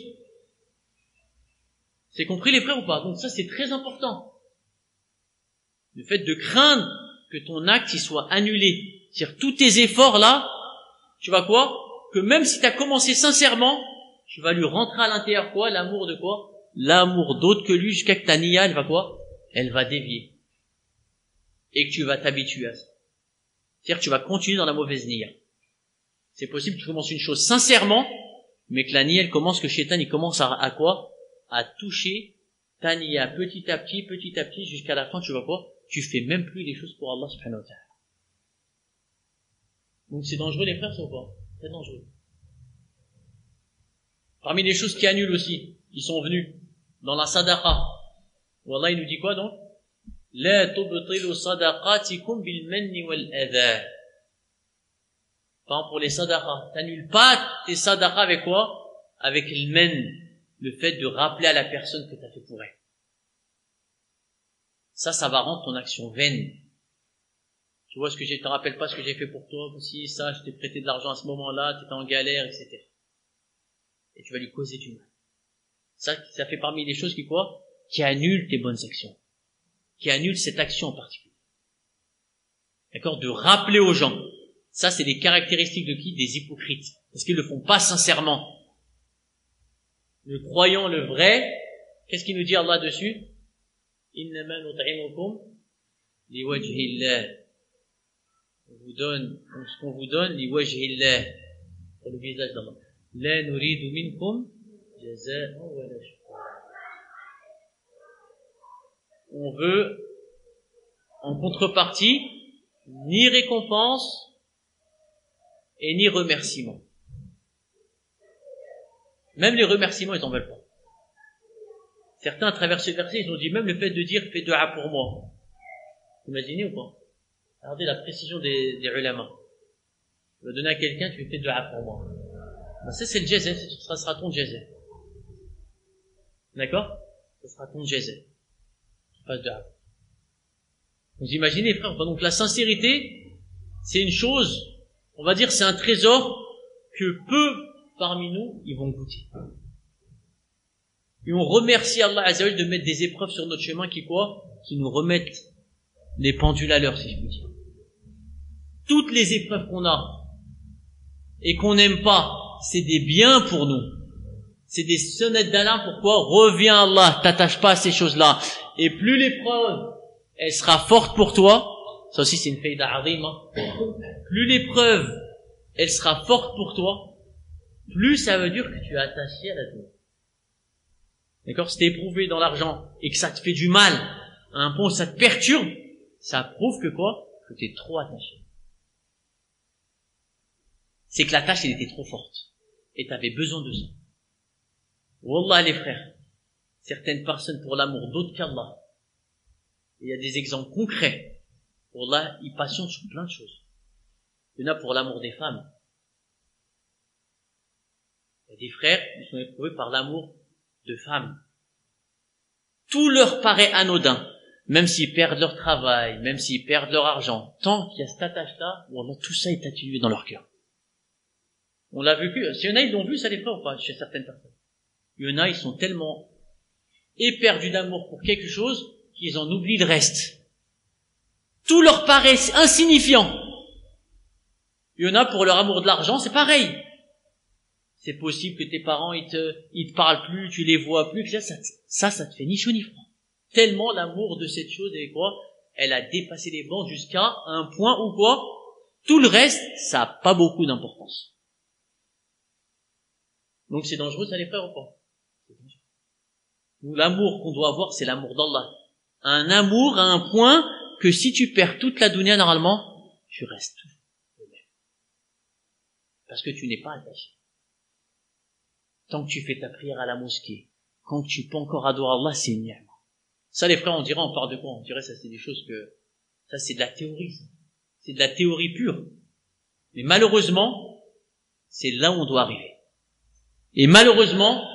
C'est compris les frères ou pas? Donc ça c'est très important. Le fait de craindre que ton acte y soit annulé. C'est-à-dire tous tes efforts là, tu vas quoi? Que même si tu as commencé sincèrement, tu vas lui rentrer à l'intérieur quoi? L'amour de quoi? L'amour d'autre que lui jusqu'à que ta niya, elle va quoi? Elle va dévier. Et que tu vas t'habituer à ça. C'est-à-dire que tu vas continuer dans la mauvaise niya. C'est possible que tu commences une chose sincèrement, mais que la niya, elle commence, que Shaitan, il commence à quoi? À toucher ta niya petit à petit, jusqu'à la fin, tu vas quoi? Tu fais même plus les choses pour Allah subhanahu wa ta'ala. Donc c'est dangereux les frères, ça ou pas? Très dangereux. Parmi les choses qui annulent aussi, ils sont venus dans la sadaqa. Wallah, il nous dit quoi donc? La tubtilu sadaqatikum bil manni wal adha. Par exemple, pour les sadaqas, t'annules pas tes sadaqas avec quoi? Avec le men, le fait de rappeler à la personne que t'as fait pour elle. Ça va rendre ton action vaine. Tu vois je te rappelle pas ce que j'ai fait pour toi, si ça, je t'ai prêté de l'argent à ce moment-là, t'étais en galère, etc. Et tu vas lui causer du mal. Ça fait parmi les choses qui annulent tes bonnes actions. Qui annulent cette action en particulier. D'accord? De rappeler aux gens. Ça, c'est des caractéristiques de qui? Des hypocrites. Parce qu'ils le font pas sincèrement. Le croyant, le vrai, qu'est-ce qu'il nous dit Allah dessus? Innama nut'imukum liwajhillah. On vous donne ce qu'on vous donne, liwajhillah, pour le visage d'Allah. La nuridu minkum jaza'an wa la shukra. On veut, en contrepartie, ni récompense et ni remerciement. Même les remerciements, ils en veulent pas. Certains, à travers ce verset, ils ont dit même le fait de dire « fais dua pour moi ». Vous imaginez ou pas? Regardez la précision des ulama. Tu vas donner à quelqu'un, tu fais dua pour moi. Ben, ça, c'est le jaza, ça sera ton jaza. D'accord? Ça sera ton jaza. Tu fasses dua. Vous imaginez, frère? Donc la sincérité, c'est une chose, on va dire, c'est un trésor que peu parmi nous, ils vont goûter. Et on remercie Allah Azza wa Jalla de mettre des épreuves sur notre chemin qui nous remettent les pendules à l'heure, si je puis dire. Toutes les épreuves qu'on a et qu'on n'aime pas, c'est des biens pour nous. C'est des sonnettes d'alarme. Pourquoi? Reviens à Allah, t'attache pas à ces choses-là. Et plus l'épreuve, elle sera forte pour toi, ça aussi c'est une faïda azima, plus l'épreuve, elle sera forte pour toi, plus ça veut dire que tu es attaché à la dunya. D'accord? Si t'es éprouvé dans l'argent et que ça te fait du mal, à un point où ça te perturbe, ça prouve que quoi? Que t'es trop attaché. C'est que la tâche, elle était trop forte. Et t'avais besoin de ça. Wallah, les frères, certaines personnes pour l'amour d'autres qu'Allah, il y a des exemples concrets. Wallah, ils patientent sur plein de choses. Il y en a pour l'amour des femmes. Il y a des frères qui sont éprouvés par l'amour de femmes. Tout leur paraît anodin, même s'ils perdent leur travail, même s'ils perdent leur argent. Tant qu'il y a cette attache-là, wallah, tout ça est atténué dans leur cœur. On l'a vécu. Si y en a, ils l'ont vu, ça les frères ou pas, chez certaines personnes. Il y en a, ils sont tellement éperdus d'amour pour quelque chose qu'ils en oublient le reste. Tout leur paraît insignifiant. Il y en a pour leur amour de l'argent, c'est pareil. C'est possible que tes parents, ils te parlent plus, tu les vois plus, ça te fait ni chaud ni froid. Tellement l'amour de cette chose, et quoi, elle a dépassé les bornes jusqu'à un point où quoi, tout le reste, ça a pas beaucoup d'importance. Donc c'est dangereux, ça les frères ou pas? Nous, l'amour qu'on doit avoir, c'est l'amour d'Allah. Un amour à un point que si tu perds toute la dunya, normalement, tu restes le même. Parce que tu n'es pas attaché. Tant que tu fais ta prière à la mosquée, quand tu peux encore adorer Allah, c'est une ni'ma. Ça, les frères, on parle de quoi? On dirait ça, c'est des choses ça, c'est de la théorie, ça. C'est de la théorie pure. Mais malheureusement, c'est là où on doit arriver. Et malheureusement,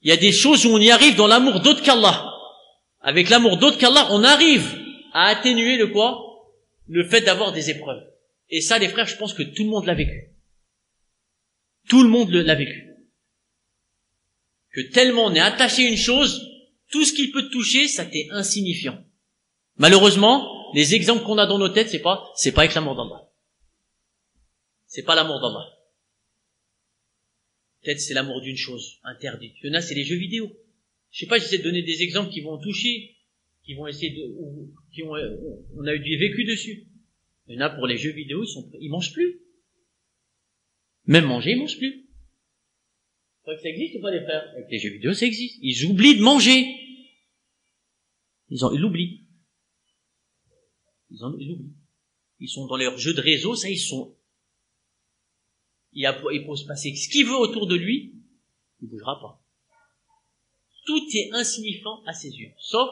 il y a des choses où on y arrive dans l'amour d'autre qu'Allah. Avec l'amour d'autre qu'Allah, on arrive à atténuer le fait d'avoir des épreuves. Et ça, les frères, je pense que tout le monde l'a vécu. Tout le monde l'a vécu. Que tellement on est attaché à une chose, tout ce qui peut te toucher, ça t'est insignifiant. Malheureusement, les exemples qu'on a dans nos têtes, c'est pas avec l'amour d'Allah. C'est pas l'amour d'Allah. Peut-être c'est l'amour d'une chose interdite. Il y en a, c'est les jeux vidéo. Je sais pas, j'essaie de donner des exemples qui vont toucher, qui vont essayer on a eu du vécu dessus. Il y en a pour les jeux vidéo, ils mangent plus. Même manger, ils mangent plus. Vous croyez que ça existe ou pas, les frères? Avec les jeux vidéo, ça existe. Ils oublient de manger. Ils l'oublient. Ils l'oublient. Ils sont dans leurs jeux de réseau, ça, il peut se passer ce qu'il veut autour de lui, il bougera pas. Tout est insignifiant à ses yeux, sauf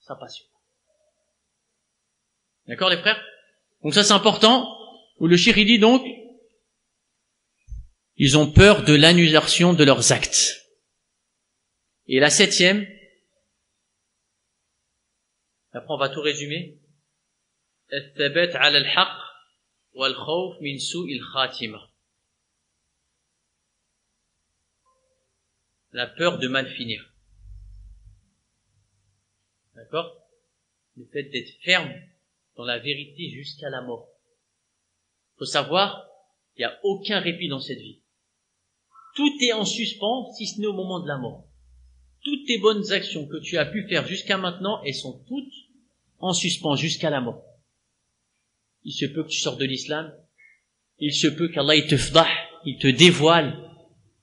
sa passion. D'accord, les frères? Donc ça, c'est important. Où le cheikh, il dit donc, ils ont peur de l'annulation de leurs actes. Et la 7e, après on va tout résumer. الثبات على الحق والخوف من سوء الخاتمة. La peur de mal finir. D'accord? Le fait d'être ferme dans la vérité jusqu'à la mort. Il faut savoir, il n'y a aucun répit dans cette vie. Tout est en suspens, si ce n'est au moment de la mort. Toutes tes bonnes actions que tu as pu faire jusqu'à maintenant, elles sont toutes en suspens jusqu'à la mort. Il se peut que tu sors de l'islam. Il se peut qu'Allah il te fdah, il te dévoile.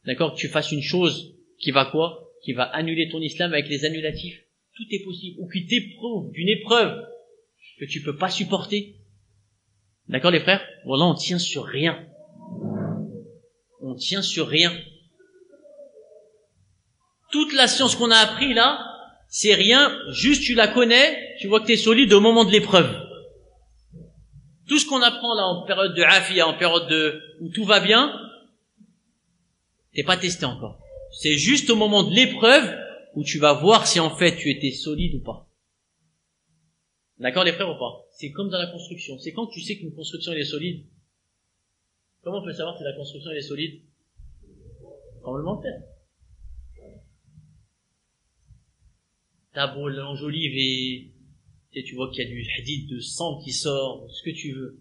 D'accord? Que tu fasses une chose qui va quoi? Qui va annuler ton islam avec les annulatifs. Tout est possible. Ou qui t'éprouve d'une épreuve que tu peux pas supporter. D'accord, les frères? Voilà, on tient sur rien. On tient sur rien. Toute la science qu'on a appris là, c'est rien, juste tu la connais, tu vois que tu es solide au moment de l'épreuve. Tout ce qu'on apprend là en période de afia, en période où tout va bien, t'es pas testé encore. C'est juste au moment de l'épreuve où tu vas voir si en fait tu étais solide ou pas. D'accord, les frères, ou pas? C'est comme dans la construction. C'est quand tu sais qu'une construction elle est solide. Comment on peut savoir si la construction elle est solide? Tremblement de terre. T'as beau l'enjolive et tu vois qu'il y a du hadith de sang qui sort, ce que tu veux.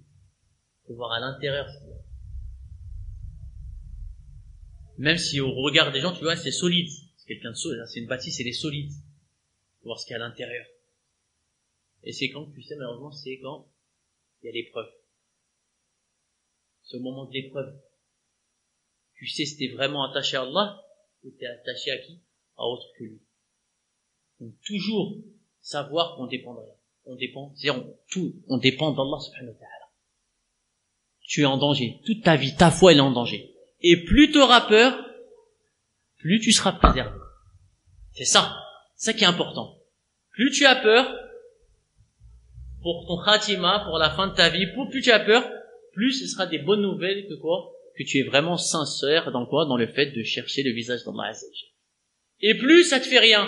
Faut voir à l'intérieur. Même si au regard des gens, tu vois, c'est solide. C'est quelqu'un de solide. C'est une bâtisse, elle est solide. Faut voir ce qu'il y a à l'intérieur. Et c'est quand, tu sais, malheureusement, c'est quand il y a l'épreuve. C'est au moment de l'épreuve. Tu sais si t'es vraiment attaché à Allah, ou t'es attaché à qui? À autre que lui. Donc, toujours savoir qu'on dépend de rien. On dépend d'Allah subhanahu wa ta'ala. Tu es en danger. Toute ta vie, ta foi, elle est en danger. Et plus tu auras peur, plus tu seras préservé. C'est ça. C'est ça qui est important. Plus tu as peur, pour ton khatima, pour la fin de ta vie, plus tu as peur, plus ce sera des bonnes nouvelles que quoi? Que tu es vraiment sincère dans quoi? Dans le fait de chercher le visage d'Allah Azza wa Jalla. Et plus ça te fait rien,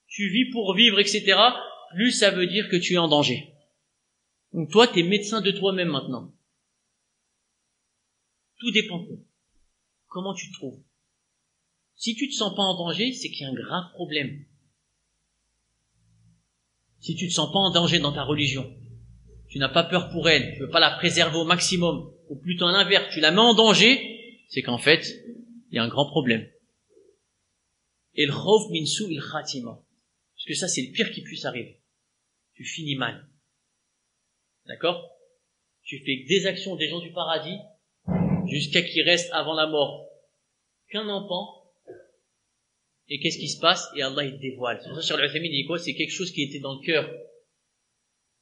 tu vis pour vivre, etc., plus ça veut dire que tu es en danger. Donc toi, tu es médecin de toi-même maintenant. Tout dépend de toi. Comment tu te trouves? Si tu te sens pas en danger, c'est qu'il y a un grave problème. Si tu te sens pas en danger dans ta religion, tu n'as pas peur pour elle, tu veux pas la préserver au maximum, ou plutôt à l'inverse, tu la mets en danger, c'est qu'en fait, il y a un grand problème. Et le khawf min su'il khatima. Parce que ça, c'est le pire qui puisse arriver. Tu finis mal. D'accord? Tu fais des actions des gens du paradis, jusqu'à qu'il reste avant la mort qu'un enfant. Et qu'est-ce qui se passe? Et Allah, il dévoile. C'est pour ça que Cheikh Al-Uthaymin dit quoi? C'est quelque chose qui était dans le cœur.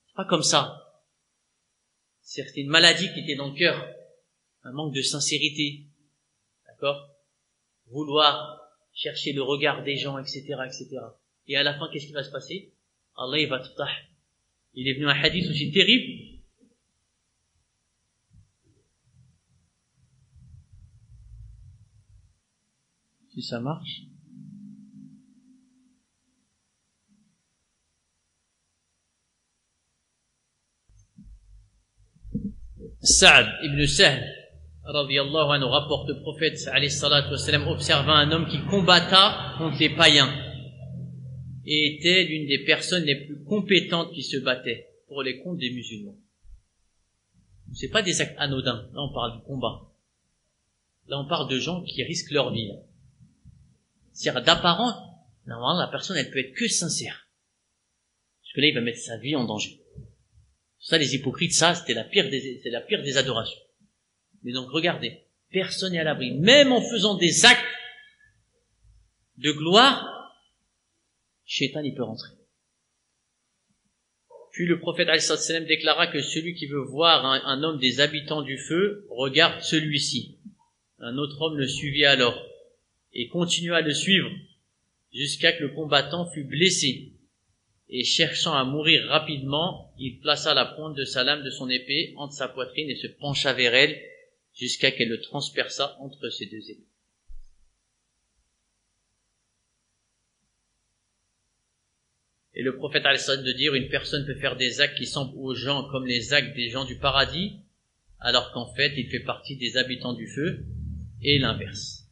C'est pas comme ça. C'est une maladie qui était dans le cœur. Un manque de sincérité. D'accord? Vouloir chercher le regard des gens, etc., etc. Et à la fin, qu'est-ce qui va se passer? Allah, il va te tah. Il est venu un hadith aussi terrible. Si ça marche. Sa'd ibn Sahl, radiyallahu anhu, rapporte le prophète, alayhi salatu wassalam, observa un homme qui combatta contre les païens et était l'une des personnes les plus compétentes qui se battaient pour les comptes des musulmans. C'est pas des actes anodins. Là, on parle du combat. Là, on parle de gens qui risquent leur vie. C'est-à-dire, d'apparent, normalement, la personne, elle peut être que sincère. Parce que là, il va mettre sa vie en danger. Ça, les hypocrites, ça, c'est la pire des adorations. Mais donc, regardez, personne n'est à l'abri. Même en faisant des actes de gloire, Shaitan, il peut rentrer. Puis le prophète alayhi salam déclara que celui qui veut voir un homme des habitants du feu, regarde celui-ci. Un autre homme le suivit alors, et continua à le suivre, jusqu'à que le combattant fût blessé. Et cherchant à mourir rapidement, il plaça la pointe de sa lame de son épée entre sa poitrine et se pencha vers elle, jusqu'à qu'elle le transperça entre ses deux épées. Et le prophète a de dire, une personne peut faire des actes qui semblent aux gens comme les actes des gens du paradis, alors qu'en fait, il fait partie des habitants du feu, et l'inverse.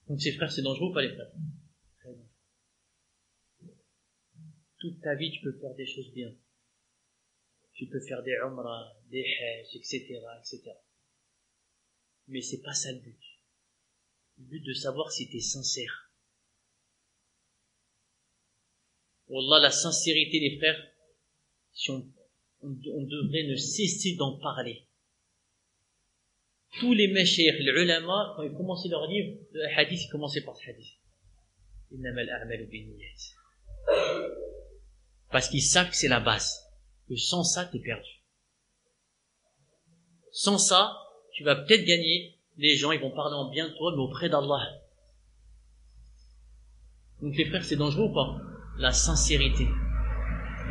Donc ces frères, c'est dangereux ou pas les frères? Toute ta vie, tu peux faire des choses bien. Tu peux faire des umrah, des hajj, etc., etc. Mais c'est pas ça le but. Le but de savoir si tu es sincère. Wallah, la sincérité, les frères, si on devrait ne cesser d'en parler. Tous les mashayikh, les ulama, quand ils commençaient leur livre, le hadith, ils commençaient par ce hadith. Innamal a'malu binniyat. Parce qu'ils savent que c'est la base. Que sans ça, t'es perdu. Sans ça, tu vas peut-être gagner. Les gens, ils vont parler en bien de toi, mais auprès d'Allah. Donc les frères, c'est dangereux ou pas? La sincérité.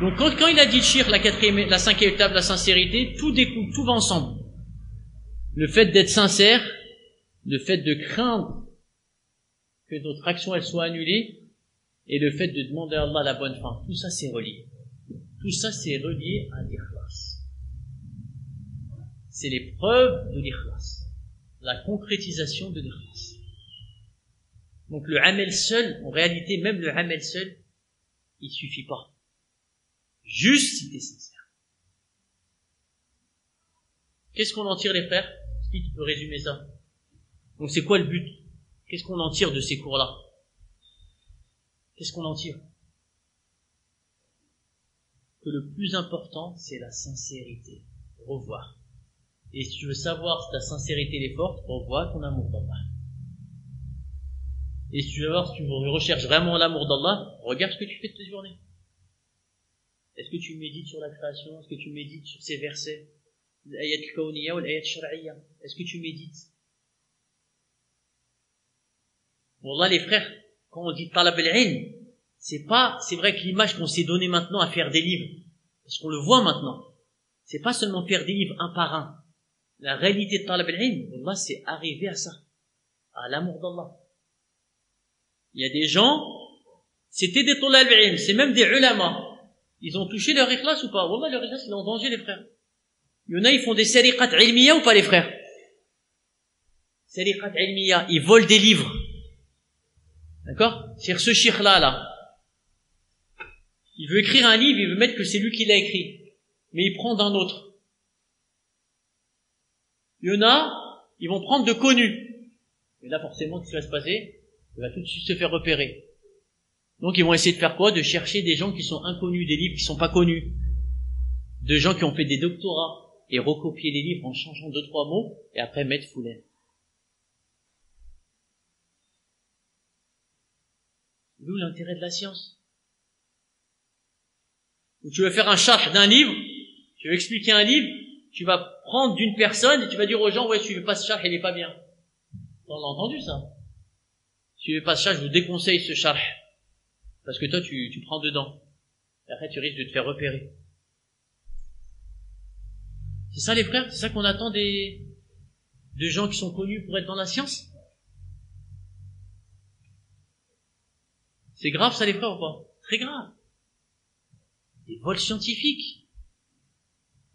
Donc quand il a dit shirk, la cinquième étape, la sincérité, tout découle, tout va ensemble. Le fait d'être sincère, le fait de craindre que notre action elle soit annulée, et le fait de demander à Allah la bonne fin, tout ça c'est relié. Tout ça c'est relié à l'ikhlas. C'est l'épreuve de l'ikhlas, la concrétisation de l'ikhlas. Donc le amal seul, en réalité même le amal seul, il suffit pas. Juste si tu es sincère. Qu'est-ce qu'on en tire les frères? Qui tu peux résumer ça? Donc c'est quoi le but? Qu'est-ce qu'on en tire de ces cours-là? Qu'est-ce qu'on en tire? Que le plus important, c'est la sincérité. Revoir. Et si tu veux savoir si ta sincérité est forte, revois ton amour d'Allah. Et si tu veux voir, si tu recherches vraiment l'amour d'Allah, regarde ce que tu fais de tes journées. Est-ce que tu médites sur la création? Est-ce que tu médites sur ces versets? L'ayat al-kawniyya ou l'ayat al-shar'iyya? Est-ce que tu médites? Wallah les frères, quand on dit talab al-ilm, c'est vrai que l'image qu'on s'est donnée maintenant à faire des livres, Parce qu'on le voit maintenant. C'est pas seulement faire des livres un par un. La réalité de talab al-ilm, wallah, c'est arriver à ça. À l'amour d'Allah. Il y a des gens, c'était des talab al-ilm, c'est même des ulama. Ils ont touché leur ikhlas ou pas? Wallah, leur ikhlas, il est en danger, les frères. Il y en a, ils font des sariqat ilmiya ou pas, les frères? Sariqat ilmiya, ils volent des livres. D'accord? C'est ce cheikh-là, il veut écrire un livre, il veut mettre que c'est lui qui l'a écrit. Mais il prend d'un autre. Il y en a, ils vont prendre de connus. Et là, forcément, qu'est-ce qui va se passer? Il va tout de suite se faire repérer. Donc, ils vont essayer de faire quoi? De chercher des gens qui sont inconnus, des livres qui sont pas connus. De gens qui ont fait des doctorats. Et recopier les livres en changeant 2-3 mots, et après mettre Foulaine. D'où l'intérêt de la science. Ou tu veux faire un charh d'un livre, tu veux expliquer un livre, tu vas prendre d'une personne et tu vas dire aux gens, ouais, tu veux pas ce charh, il est pas bien. On l'a entendu, ça. Si tu veux pas ce charh, je vous déconseille ce charh. Parce que toi, tu prends dedans. Et après, tu risques de te faire repérer. C'est ça, les frères? C'est ça qu'on attend de gens qui sont connus pour être dans la science? C'est grave, ça, les frères, ou pas? Très grave. Des vols scientifiques.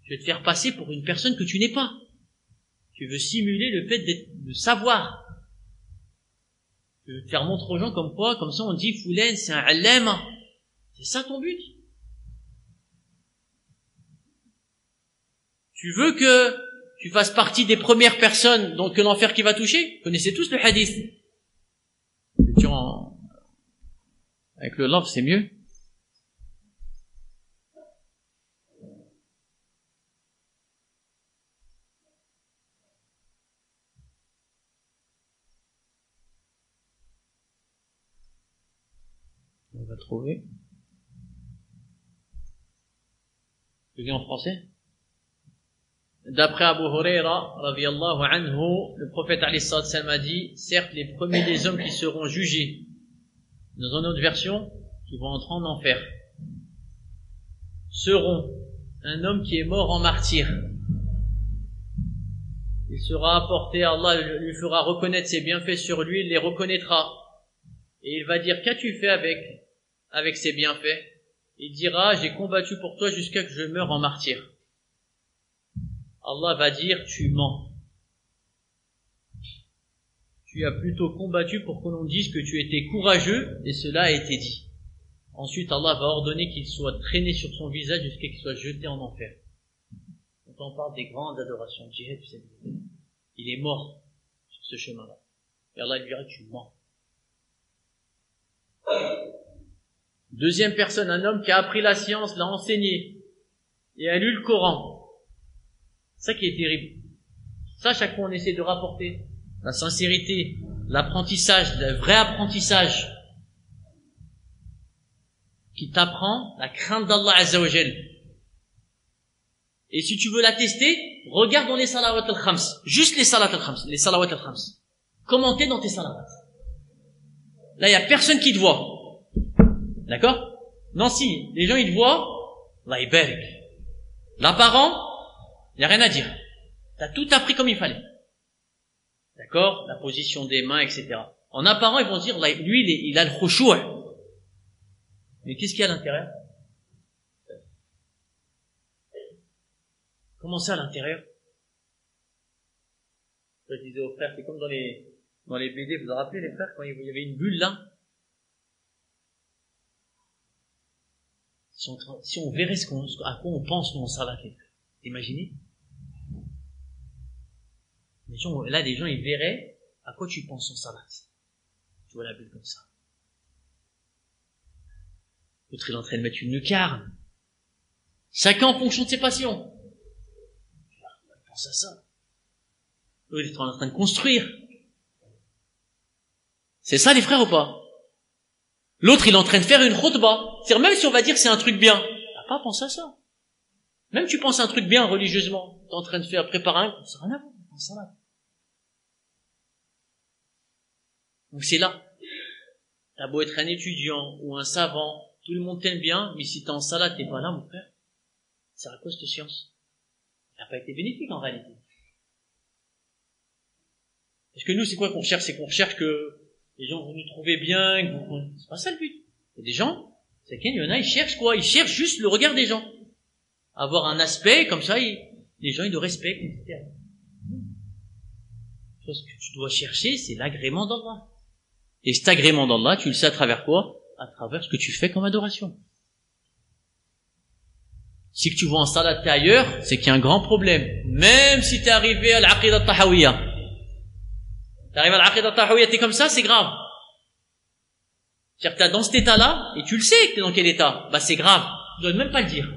Tu veux te faire passer pour une personne que tu n'es pas. Tu veux simuler le fait de savoir. Tu veux te faire montrer aux gens comme quoi, comme ça on dit, Foulaine, c'est un allama. C'est ça ton but? Tu veux que tu fasses partie des premières personnes que l'enfer qui va toucher? Vous connaissez tous le hadith. Avec le love, c'est mieux. On va trouver. Je dis en français. D'après Abu Huraira, radiyallahu anhu, le prophète alayhi salam a dit, certes, les premiers des hommes qui seront jugés, dans une autre version, qui vont entrer en enfer, seront un homme qui est mort en martyr. Il sera apporté, Allah lui fera reconnaître ses bienfaits sur lui, il les reconnaîtra. Et il va dire, qu'as-tu fait avec ces bienfaits? Il dira, j'ai combattu pour toi jusqu'à ce que je meure en martyr. Allah va dire, tu mens. Tu as plutôt combattu pour que l'on dise que tu étais courageux, et cela a été dit. Ensuite, Allah va ordonner qu'il soit traîné sur son visage jusqu'à qu'il soit jeté en enfer. Quand on parle des grandes adorations, djihad, il est mort sur ce chemin-là. Et Allah lui dira, tu mens. Deuxième personne, un homme qui a appris la science, l'a enseigné, et a lu le Coran. C'est ça qui est terrible. Ça, chaque fois on essaie de rapporter la sincérité, l'apprentissage, le vrai apprentissage qui t'apprend la crainte d'Allah Azza wa Jal. Et si tu veux la tester, regarde dans les salawat al-khams, juste les salawat al-khams. Commentez dans tes salawat. Là, il y a personne qui te voit. D'accord? Non, si, les gens ils te voient, Allah il barik. L'apparent, il n'y a rien à dire. T'as tout appris comme il fallait. D'accord? La position des mains, etc. En apparent, ils vont dire, lui, il a le khushu'. Mais qu'est-ce qu'il y a à l'intérieur? Comment ça à l'intérieur? Je disais aux frères, c'est comme dans les BD, vous vous rappelez les frères, quand il y avait une bulle là? Si on verrait à quoi on pense dans salat, imaginez? Les gens, ils verraient à quoi tu penses en salat. Tu vois la bulle comme ça. L'autre, il est en train de mettre une lucarne. Chacun en fonction de ses passions. Il pense à ça. L'autre, il est en train de construire. C'est ça, les frères, ou pas? L'autre, il est en train de faire une khutbah. C'est-à-dire, même si on va dire que c'est un truc bien, t'as pas pensé à ça. Même tu penses à un truc bien religieusement, t'es en train de préparer un, ça n'a rien à voir, en salat. Donc c'est là. T'as beau être un étudiant ou un savant, tout le monde t'aime bien, mais si t'es en salat, t'es pas là, mon frère. C'est à cause de science. Ça n'a pas été bénéfique en réalité. Parce que nous, c'est quoi qu'on cherche? C'est qu'on cherche que les gens vont nous trouver bien, c'est pas ça le but. Il y a des gens, c'est qu'il y en a, ils cherchent quoi? Ils cherchent juste le regard des gens. Avoir un aspect, comme ça, les gens, ils le respectent, etc. Ce que tu dois chercher, c'est l'agrément d'Allah. Et cet agrément d'Allah, tu le sais à travers quoi? À travers ce que tu fais comme adoration. Si que tu vois en salat t'es ailleurs, c'est qu'il y a un grand problème. Même si t'es arrivé à l'aqidah tahawiyya. T'arrives à l'aqidah tahawiyya, t'es comme ça, c'est grave. C'est-à-dire que t'es dans cet état-là, et tu le sais que t'es dans quel état. Bah c'est grave. Tu dois même pas le dire.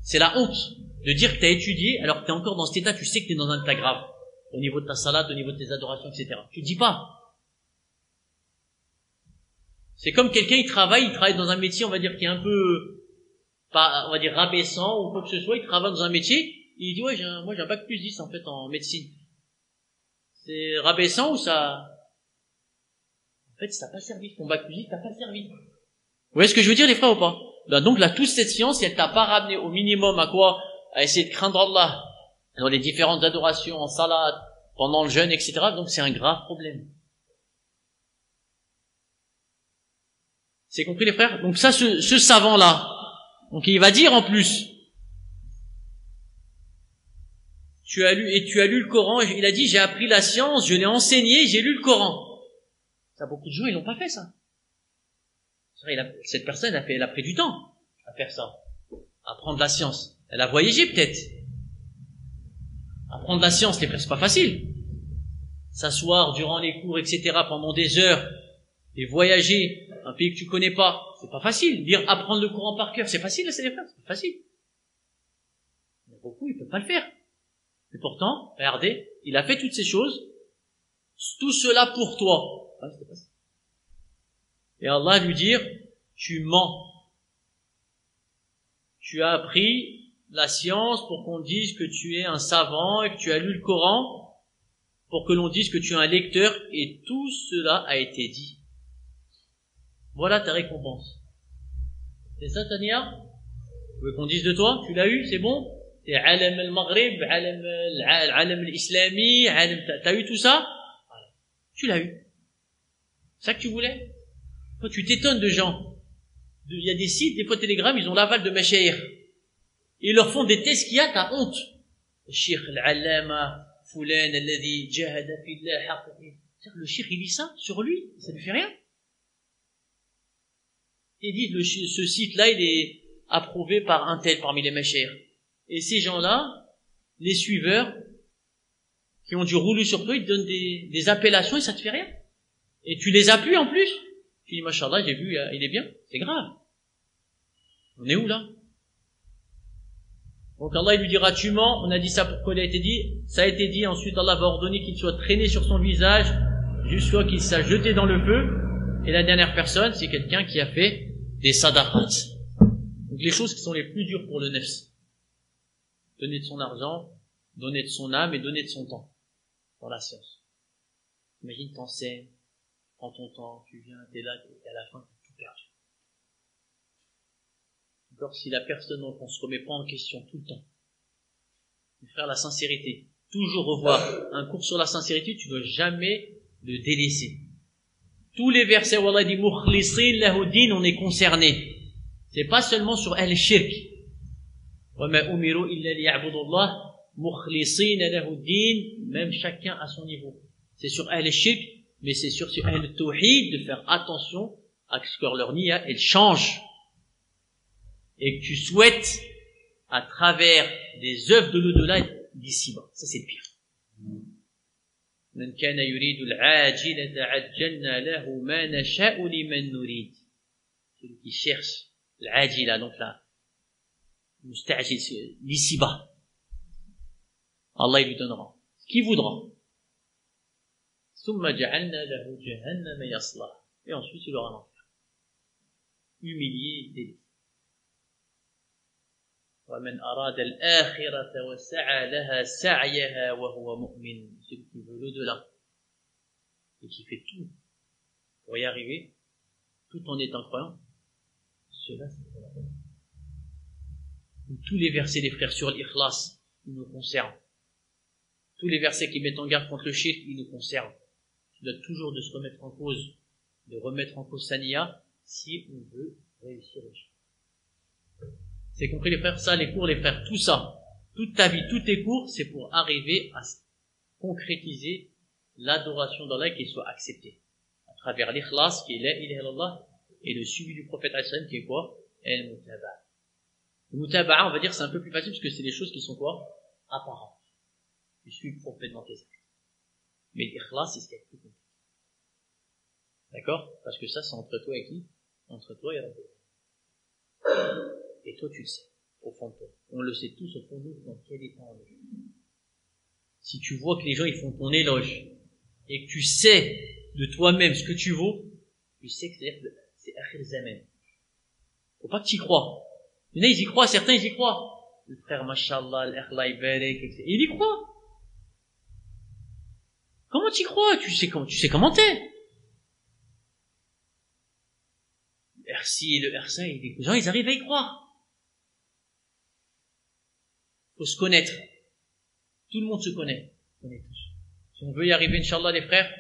C'est la honte de dire que t'as étudié, alors que t'es encore dans cet état, tu sais que t'es dans un état grave. Au niveau de ta salat, au niveau de tes adorations, etc. Tu le dis pas. C'est comme quelqu'un, il travaille dans un métier, on va dire, qui est un peu, pas, on va dire, rabaissant, ou quoi que ce soit, il travaille dans un métier, il dit, ouais, moi, j'ai un bac plus 10, en fait, en médecine. C'est rabaissant ou ça, en fait, ça n'a pas servi. Ton bac plus 10, t'as pas servi. Vous voyez ce que je veux dire, les frères, ou pas? Ben, donc, là, toute cette science, si elle t'a pas ramené au minimum à quoi? À essayer de craindre Allah, dans les différentes adorations, en salat, pendant le jeûne, etc. Donc, c'est un grave problème. C'est compris les frères? Donc ça, ce savant-là, donc il va dire en plus, tu as lu le Coran, il a dit, j'ai appris la science, je l'ai enseigné, j'ai lu le Coran. Ça, beaucoup de gens, ils n'ont pas fait ça. Cette personne, elle a pris du temps à faire ça, à apprendre la science. Elle a voyagé peut-être. Apprendre la science, c'est pas facile. S'asseoir durant les cours, etc., pendant des heures, et voyager, un pays que tu connais pas, c'est pas facile. Apprendre le Coran par cœur, c'est facile, c'est les frères, c'est pas facile. Il y a beaucoup, ils peuvent pas le faire. Et pourtant, regardez, il a fait toutes ces choses, tout cela pour toi. Et Allah lui dire, tu mens. Tu as appris la science pour qu'on dise que tu es un savant et que tu as lu le Coran, pour que l'on dise que tu es un lecteur, et tout cela a été dit. Voilà ta récompense. C'est ça, Tania? Tu veux qu'on dise de toi? Tu l'as eu? C'est bon? T'es alam al-Maghrib, alam al-Islami, t'as eu tout ça? Voilà. Tu l'as eu. C'est ça que tu voulais? Toi, tu t'étonnes de gens. Il y a des sites, des fois Telegram, ils ont l'aval de Mashaïr. Ils leur font des tests qu'il y a, t'as honte. Cheikh al-Allama, Fulan, alladhi jahada fillah haqiqi. Le cheikh, il lit ça sur lui, ça lui fait rien. Ils disent, ce site-là, il est approuvé par un tel parmi les mashayikh. Et ces gens-là, les suiveurs, qui ont du rouleau sur toi, ils te donnent des appellations et ça te fait rien. Et tu les appuies en plus. Tu dis, machallah, j'ai vu, il est bien. C'est grave. On est où là? Donc Allah, il lui dira, tu mens. On a dit ça pour qu'il a été dit. Ça a été dit. Ensuite, Allah va ordonner qu'il soit traîné sur son visage jusqu'à qu'il soit jeté dans le feu. Et la dernière personne, c'est quelqu'un qui a fait des sadaqat. Donc les choses qui sont les plus dures pour le nefs. Donner de son argent, donner de son âme et donner de son temps dans la science. Imagine, t'enseignes, prends ton temps, tu viens, t'es là, et à la fin, t'as tout perdu. Encore si la personne, donc, on se remet pas en question tout le temps. Mes frères, la sincérité. Toujours revoir un cours sur la sincérité, tu dois jamais le délaisser. Tous les versets où Allah dit mukhlisin lahu din, on est concerné. C'est pas seulement sur al-shirk. Wa ma umiru illa liya'budu Allah mukhlisin lahu din, même chacun à son niveau. C'est sur al-shirk, mais c'est sur al-tawhid de faire attention à ce que leur niya elle change et que tu souhaites à travers des œuvres de l'au-delà d'ici-bas. Ça c'est le pire. من كان يريد العاجلة عجلنا له ما نشاء لمن نريد. Celui qui cherche l'ajila, donc là, musta'jil, l'ici-bas. Allah il lui donnera ce qu'il voudra. ثم جعلنا له جهنم يصلى. Et ensuite il aura l'enfer. Humilié et délaissé. ومن أراد الآخرة وسعى لها سعيها وهو مؤمن. Celui qui veut l'au-delà et qui fait tout pour y arriver, tout en étant croyant, cela c'est pour la peine. Tous les versets des frères sur l'ikhlas, ils nous concernent. Tous les versets qui mettent en garde contre le shirk, ils nous concernent. Tu dois toujours de se remettre en cause, de remettre en cause sa niya, si on veut réussir le shirk. C'est compris les frères? Ça, les cours, les frères, tout ça, toute ta vie, tous tes cours, c'est pour arriver à concrétiser l'adoration d'Allah qui soit acceptée. À travers l'ikhlas, qui est la ilaha illallah, et le suivi du prophète sallallahu alayhi wa sallam, qui est quoi? El-Mutaba'a. Le Mutaba'a, on va dire, c'est un peu plus facile, parce que c'est des choses qui sont quoi? Apparentes. Tu suis le prophète dans tes actes. Mais l'ikhlas, c'est ce qui est plus compliqué. D'accord? Parce que ça, c'est entre toi et qui? Entre toi et Allah. Et toi, tu le sais, au fond de toi. On le sait tous au fond de nous, dans quel état on est. Si tu vois que les gens, ils font ton éloge, et que tu sais de toi-même ce que tu vaux, tu sais que c'est akhir zaman. Faut pas que tu y crois. Il y en a, ils y croient, certains, ils y croient. Le frère, mashallah, l'Akhla Ibarek, etc. Il y croit. Comment tu y crois? Tu sais comment t'es. Le RC, le RSA, les gens, ils arrivent à y croire. Faut se connaître. Tout le monde se connaît. On est tous. Si on veut y arriver, Inch'Allah, les frères,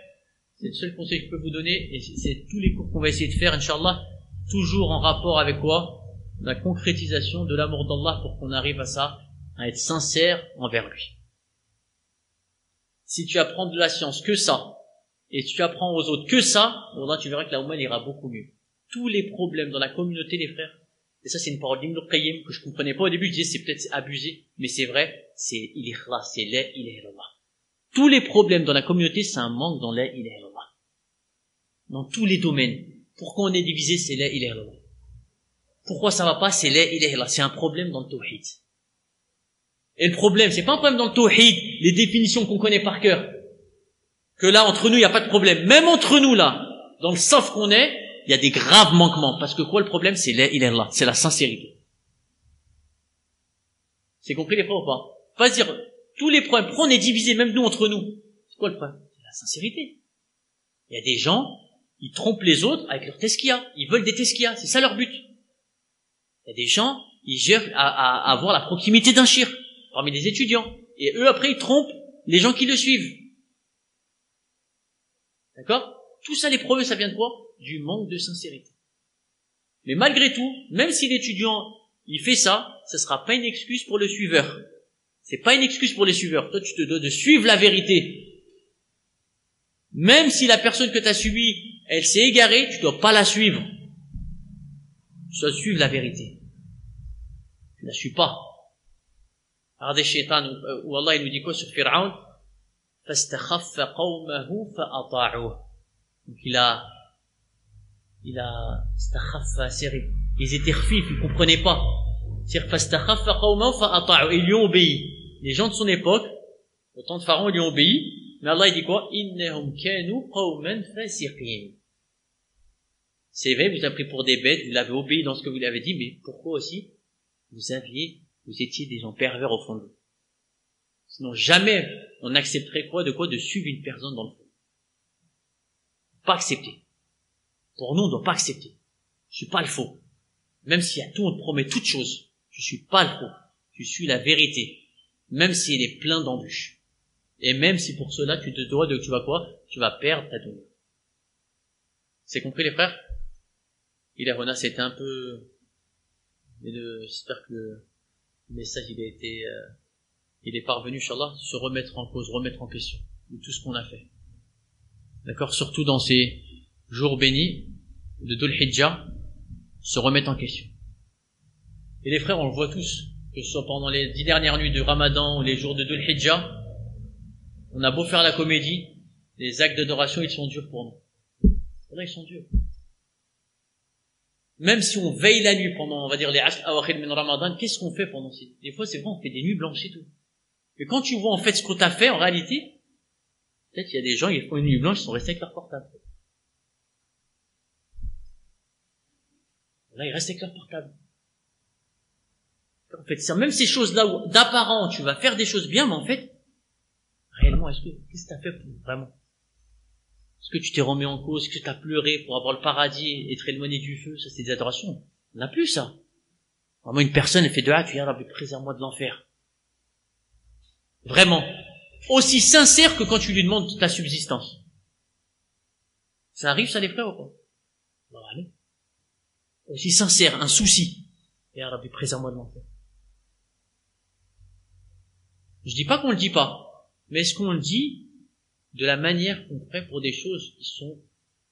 c'est le seul conseil que je peux vous donner, et c'est tous les cours qu'on va essayer de faire, Inch'Allah, toujours en rapport avec quoi? La concrétisation de l'amour d'Allah pour qu'on arrive à ça, à être sincère envers lui. Si tu apprends de la science que ça, et tu apprends aux autres que ça, là tu verras que la Oumma ira beaucoup mieux. Tous les problèmes dans la communauté, les frères, et ça c'est une parole d'Ibn al-Qayyim que je comprenais pas au début, je disais c'est peut-être abusé, mais c'est vrai, c'est l'ikhlas, c'est la ilaha illallah. Tous les problèmes dans la communauté, c'est un manque dans la ilaha illallah. Dans tous les domaines. Pourquoi on est divisé, c'est la ilaha illallah. Pourquoi ça va pas, c'est la ilaha illallah. C'est un problème dans le tawhid. Et le problème, c'est pas un problème dans le tawhid, les définitions qu'on connaît par cœur. Que là, entre nous, il n'y a pas de problème. Même entre nous, là, dans le saf qu'on est, il y a des graves manquements. Parce que quoi, le problème, c'est la ilaha illallah. C'est la sincérité. C'est compris les frères ou pas? Pas se dire, tous les problèmes, pourquoi on est divisé, même nous, entre nous? C'est quoi le problème? C'est la sincérité. Il y a des gens, ils trompent les autres avec leur tezkiya. Ils veulent des tezkiya. C'est ça leur but. Il y a des gens, ils gèrent à avoir la proximité d'un shir parmi les étudiants. Et eux, après, ils trompent les gens qui le suivent. D'accord? Tout ça, les problèmes, ça vient de quoi? Du manque de sincérité. Mais malgré tout, même si l'étudiant, il fait ça, ce sera pas une excuse pour le suiveur. C'est pas une excuse pour les suiveurs. Toi, tu te dois de suivre la vérité. Même si la personne que tu as suivie, elle s'est égarée, tu dois pas la suivre. Tu dois suivre la vérité. Tu la suis pas. Regardez Shaitan, où Allah il nous dit quoi sur Fir'aun? فَاسْتَخَفَّ قَوْمَهُ فَأَطَاعُوهُ. Donc il a استخف, ils étaient khfif, ils comprenaient pas. C'est-à-dire فَاسْتَخَفَّ قَوْمَهُ فَأَطَاعُوهُ. Ils lui ont obéi. Les gens de son époque, au temps de Pharaon, ils lui ont obéi. Mais Allah il dit quoi? إِنَّهُمْ كَانُوا قَوْمًا فَاسِقِينَ. C'est vrai, vous avez pris pour des bêtes, vous l'avez obéi dans ce que vous lui avez dit, mais pourquoi aussi? Vous étiez des gens pervers au fond de vous. Sinon, jamais on accepterait de suivre une personne dans le fond. Pas accepter. Pour nous, on ne doit pas accepter. Je suis pas le faux. Même si à tout on te promet toute chose, je suis pas le faux. Je suis la vérité. Même s'il est plein d'embûches. Et même si pour cela, tu te dois de, tu vas perdre ta dunya. C'est compris les frères? Ilahona, c'était un peu, j'espère que le message il est parvenu, Inch'Allah, se remettre en cause, remettre en question de tout ce qu'on a fait. D'accord? Surtout dans ces jours bénis de Dhul Hijjah, se remettre en question. Et les frères, on le voit tous, que ce soit pendant les 10 dernières nuits de Ramadan ou les jours de Dhul Hijjah, on a beau faire la comédie, les actes d'adoration, ils sont durs pour nous. Là, ils sont durs. Même si on veille la nuit pendant, on va dire, les Ashr Awakhir min Ramadan, qu'est-ce qu'on fait pendant ces... Des fois, c'est vrai, on fait des nuits blanches et tout. Et quand tu vois, en fait, ce qu'on t'a fait, en réalité, peut-être il y a des gens, ils font une nuit blanche, ils sont restés avec leur portable. Là, ils restent avec leur portable. En fait, c'est même ces choses-là où, d'apparent, tu vas faire des choses bien, mais en fait, réellement, qu'est-ce que t'as fait pour vraiment? Est-ce que tu t'es remis en cause? Est-ce que tu as pleuré pour avoir le paradis et être éloigné du feu? Ça, c'est des adorations. On n'a plus ça. Vraiment, une personne, elle fait dua, tu dis, Ya Rabbi, préserve-moi de l'enfer. Vraiment. Aussi sincère que quand tu lui demandes ta subsistance. Ça arrive, ça, les frères, ou pas? Bon, allez. Aussi sincère, un souci. Ya Rabbi, préserve-moi de l'enfer. Je dis pas qu'on le dit pas, mais est-ce qu'on le dit de la manière qu'on fait pour des choses qui sont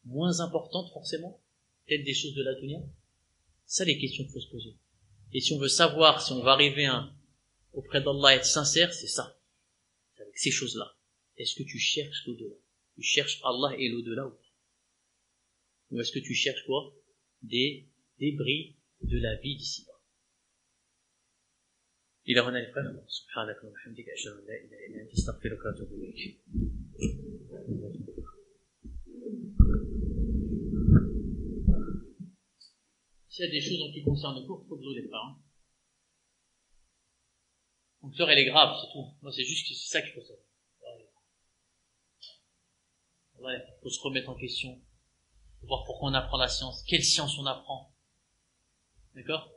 moins importantes forcément, peut-être des choses de la dunya? Ça, les questions qu'il faut se poser. Et si on veut savoir si on va arriver auprès d'Allah être sincère, c'est ça. C'est avec ces choses-là. Est-ce que tu cherches l'au-delà? Tu cherches Allah et l'au-delà ou pas? Ou est-ce que tu cherches quoi? Des débris de la vie d'ici-bas. إلى هنا الفهم سبحانك وبحمدك أشهد أن لا إله إلا أنت أستغفرك وأتوب إليك. S'il y a des choses qui concernent le cours, il faut que je les parle. Donc l'heure elle est grave, c'est tout. Moi c'est juste que c'est ça qu'il faut savoir. Il faut se remettre en question, faut voir pourquoi on apprend la science, quelle science on apprend. D'accord?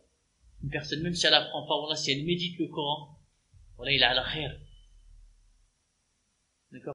Une personne, même si elle apprend pas, voilà, si elle médite le Coran, voilà, il a la khair. D'accord?